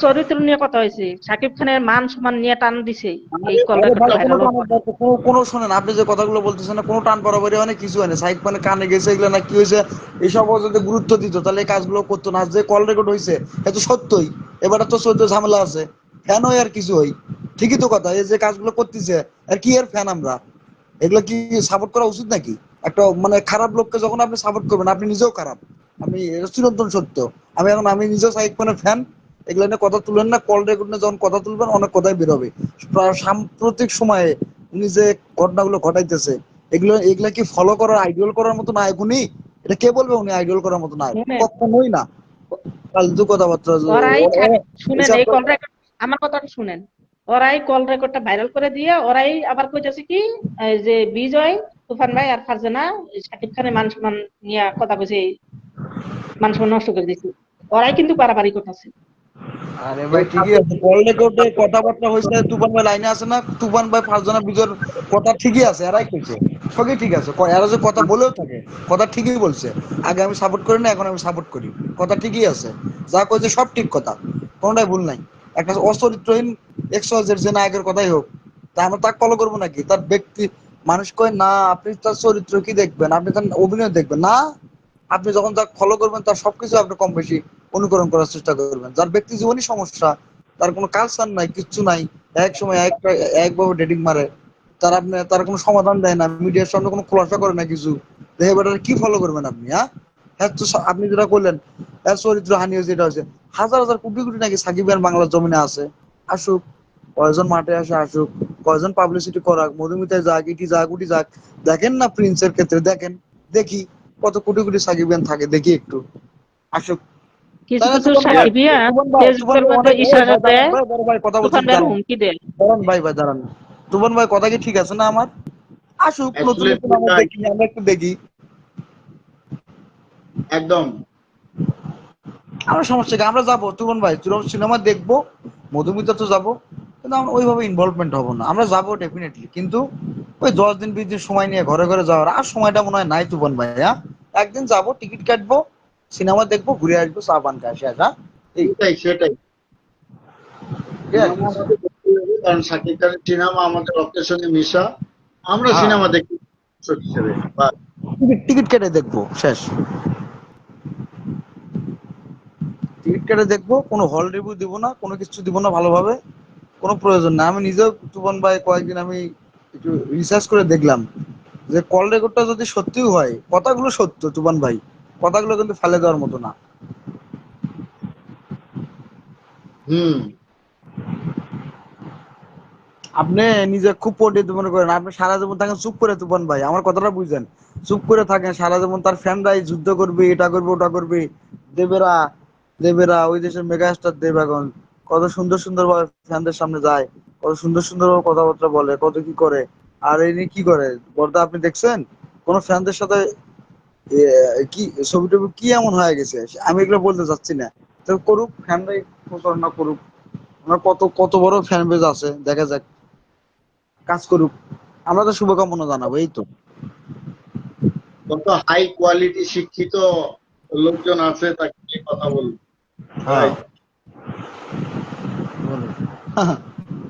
চরিত্র নিয়ে কথা হয়েছে, শাকিব খানের মান সম্মান নিয়ে টান দিছে এই কল
আরে ভাই
রেকর্ডটা
কোনো
ভাইরাল হওয়ার
টানের
পরে।
দরকার কোনো শোনেন, আপনি যে কথাগুলো বলতেছেন না কোনো টান বরাবরই অনেক কিছু হয় না, সাকিব খানের কানে গেছে এগুলো না কি হয়েছে, এইসব ও যদি গুরুত্ব দিত তাহলে এই কাজগুলো করতো না। আজ যে কল রেকর্ড হয়েছে এ তো সত্যই, এবারে তো সত্য ঝামেলা আছে, ফ্যান হয় আর কিছু হই, ঠিকই তো কথা, এই যে কাজগুলো করতেছে আর কি এর ফ্যান আমরা, এগুলো কি সাপোর্ট করা উচিত নাকি? একটা মানে খারাপ লোককে যখন আপনি সাপোর্ট করবেন আপনি নিজেও খারাপ, আমি এটা চিরন্তন সত্য। আমি নিজেও সাকিব খানের ফ্যান, এগুলো নিয়ে কথা তুলেন না, কল রেকর্ড নিয়ে যখন কথা তুলবেন অনেক কথাই বেরোবে। সাম্প্রতিক সময়ে উনি যে ঘটনাগুলো ঘটাইতেছে এগুলো এগুলা কি ফলো করার আইডিয়াল করার মতো নায়ক উনি? এটা কে বলবে উনি আইডিয়াল করার মতো নায়ক?
শুনেন
কখনোই না, ফালতু কথাবার্তা
ওরাই শুনেন
এসব
এই কল রেকর্ড, আমার কথাটা শুনেন, ওরাই কল রেকর্ডটা ভাইরাল করে দিয়ে ওরাই আবার কইতাছে কি এই যে বিজয় তুফান ভাই আর ফারজানা শাকিব খানের মান সম্মান নিয়ে কথা কইছে, মান সম্মান নষ্ট করে দিচ্ছে। ওরাই কিন্তু পারাপারি করতেছে।
আরে ভাই ঠিকই আছে, কল রেকর্ডে কথাবার্তা হয়েছে, তুফান ভাই লাইনে আছে না, তুফান ভাই ফারজানা বিজয়ের কথা ঠিকই আছে, এরাই কইছে সবই ঠিক আছে। এরা যে কথা বলেও থাকে, কথা ঠিকই বলছে। আগে আমি সাপোর্ট করি না, এখন আমি সাপোর্ট করি, কথা ঠিকই আছে। যা কইছে সব ঠিক কথা, কোনটাই ভুল নাই। একটা অচরিত্রহীন এক্সওয়াজের যে নায়কের কথাই হোক, তা আমরা তাকে ফলো করবো নাকি? তার ব্যক্তি, মানুষ কয় না আপনি তার চরিত্র কি দেখবেন, আপনি তার অভিনয় দেখবেন না। আপনি যখন তাকে ফলো করবেন তার সবকিছু আপনি কম বেশি অনুকরণ করার চেষ্টা করবেন। যার ব্যক্তি জীবনই সমস্যা, তার কোনো কালচার নাই, কিচ্ছু নাই, এক সময় একভাবে ডেটিং মারে, তার কোনো সমাধান দেয় না, মিডিয়ার সামনে কোনো খোলাসা করে না কিছু, দেখে বেটার কি ফলো করবেন আপনি? হ্যাঁ, হ্যাঁ তো আপনি যেটা করলেন, হ্যাঁ চরিত্র হানি হয়েছে, এটা হয়েছে, হাজার হাজার কোটি কোটি নাকি সাকিব খান বাংলার জমিনে আছে। আসুক, কয়জন মাঠে আসে আসুক, কয়জন পাবলিসিটি করাক, মধুমিতায় যাক, ইটি যাক, উটি যাক। দেখেন না প্রিন্সের ক্ষেত্রে, দেখেন, দেখি কত কোটি কোটি সাকিব খান থাকে, দেখি একটু আসুক।
কিছু
তাই না
কিছু
তুফান ভাই?
সাকিবিয়া
তুফান ভাই, তুফান
ফেসবুকের
ভাই
মধ্যে
অনেক,
ইশারা দেয়,
বড় ভাই কথা বলছেন,
তুফান ভাইয়ের
দাঁড়ান
হুমকি দেয়।
দাঁড়ান ভাই, দাঁড়ান। তুফান ভাই কথা কি ঠিক আছে না আমার? আসুক, নতুন
অ্যাকচুয়ালি
নতুন আমরা দেখি, আমরা একটু দেখি,
একদম।
আমরা সমস্যা কি? আমরা যাবো তুফান ভাই, সিনেমা দেখবো, মধুমিতা তো যাবো, কিন্তু আমরা ওইভাবে ইনভলভমেন্ট হবো না। আমরা যাবো ডেফিনেটলি, কিন্তু ওই 10 দিন 20 দিন সময় নিয়ে ঘরে ঘরে যাওয়ার আর সময়টা মনে হয় নাই তুফান ভাই। হ্যাঁ, একদিন যাবো, টিকিট কাটবো, সিনেমা দেখবো, ঘুরে আসবো, চা পান খাই শেষ। হ্যাঁ, এই
সেটাই সেটাই।
এই আর
সিনেমা
কি।
আমাদের দেখতে হবে, কারণ শাকিব খানের সিনেমা আমাদের রক্তের সঙ্গে মিশা। আমরা
হ্যাঁ,
সিনেমা দেখি দর্শক হিসেবে। বা
টিকিট টিকিট কেটে দেখবো, শেষ। টিকিট কেটে দেখবো, কোনো হল রিভিউ দিব না, কোনো কিছু দিব না ভালোভাবে, কোনো প্রয়োজন না। আমি নিজেও তুফান ভাই কয়েকদিন আমি একটু রিসার্চ করে দেখলাম যে কল রেকর্ডটা যদি সত্যিও হয়, কথাগুলো সত্য তুফান ভাই, কথাগুলো কিন্তু ফেলে দেওয়ার মতো না।
হুম।
আপনি নিজে খুব পণ্ডিত মনে করেন, আপনি সারা জীবন থাকেন চুপ করে তুফান ভাই, আমার কথাটা বুঝছেন? চুপ করে থাকেন সারা জীবন, তার ফ্যানরাই যুদ্ধ করবে, এটা করবে, ওটা করবে। দেবেরা, দেবেরা ওই দেশের মেগাস্টার দেব এখন কত সুন্দর সুন্দর ভাবে ফ্যানদের সামনে যায়, কত সুন্দর সুন্দর ভাবে কথাবার্তা বলে, কত কি করে। আর এই নিয়ে কি করে বর্দা, আপনি দেখছেন কোন ফ্যানদের সাথে এ, কি ছবি টবি কি এমন হয়ে গেছে? আমি এগুলো বলতে চাচ্ছি না, তো করুক ফ্যানরাই, প্রচারণা করুক। আমার কত কত বড় ফ্যান বেজ আছে, দেখা যাক, কাজ করুক, আমরা তো শুভকামনা জানাবো, এই তো।
কত হাই কোয়ালিটি শিক্ষিত লোকজন আছে, তাকে নিয়ে কথা বলবো।
হ্যাঁ,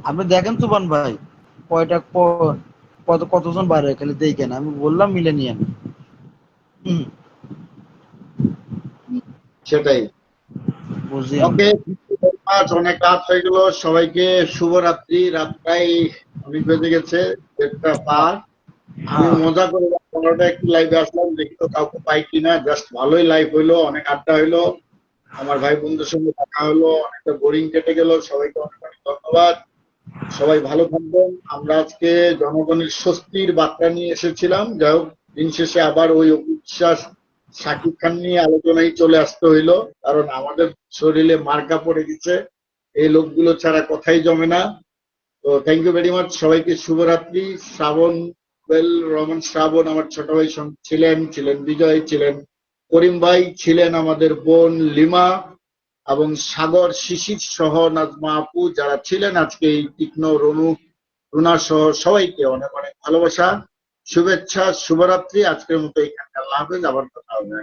আপনি দেখেন তুফান ভাই, কয়টা কতজন বাইরে খালি দেখেন, আমি বললাম মিলেনিয়াম।
সেটাই।
বুঝি
ওকে, অনেক রাত হয়ে গেল, সবাইকে শুভরাত্রি। রাত প্রায় অনেক বেজে গেছে, 1:30 আমি
হ্যাঁ,
মজা করে 15টা একটু লাইভে আসলাম, দেখি তো কাউকে পাই কিনা। জাস্ট ভালোই লাইভ হইলো, অনেক আড্ডা হইলো, আমার ভাই বন্ধুদের সঙ্গে দেখা হলো, অনেকটা বোরিং কেটে গেল। সবাইকে অনেক অনেক ধন্যবাদ। সবাই ভালো থাকবেন। আমরা আজকে জনগণের স্বস্তির বার্তা নিয়ে এসেছিলাম। যাই হোক, দিন শেষে আবার ওই অবিশ্বাস শাকিব খান নিয়ে আলোচনায় চলে আসতে হইলো, কারণ আমাদের শরীরে মার্কা পড়ে গেছে, এই লোকগুলো ছাড়া কথাই জমে না। তো থ্যাংক ইউ ভেরি মাচ, সবাইকে শুভরাত্রি। শ্রাবণ, রহমান শ্রাবণ আমার ছোট ভাই ছিলেন বিজয়, ছিলেন করিম ভাই, ছিলেন আমাদের বোন লিমা, এবং সাগর, শিশির সহ নাজমা আপু যারা ছিলেন আজকে, এই তীক্ষ্ণ, রনু, রুনা সহ সবাইকে অনেক অনেক ভালোবাসা, শুভেচ্ছা, শুভরাত্রি। আজকের মতো এখানে আল্লাহ হাফেজ, আবার কথা হবে।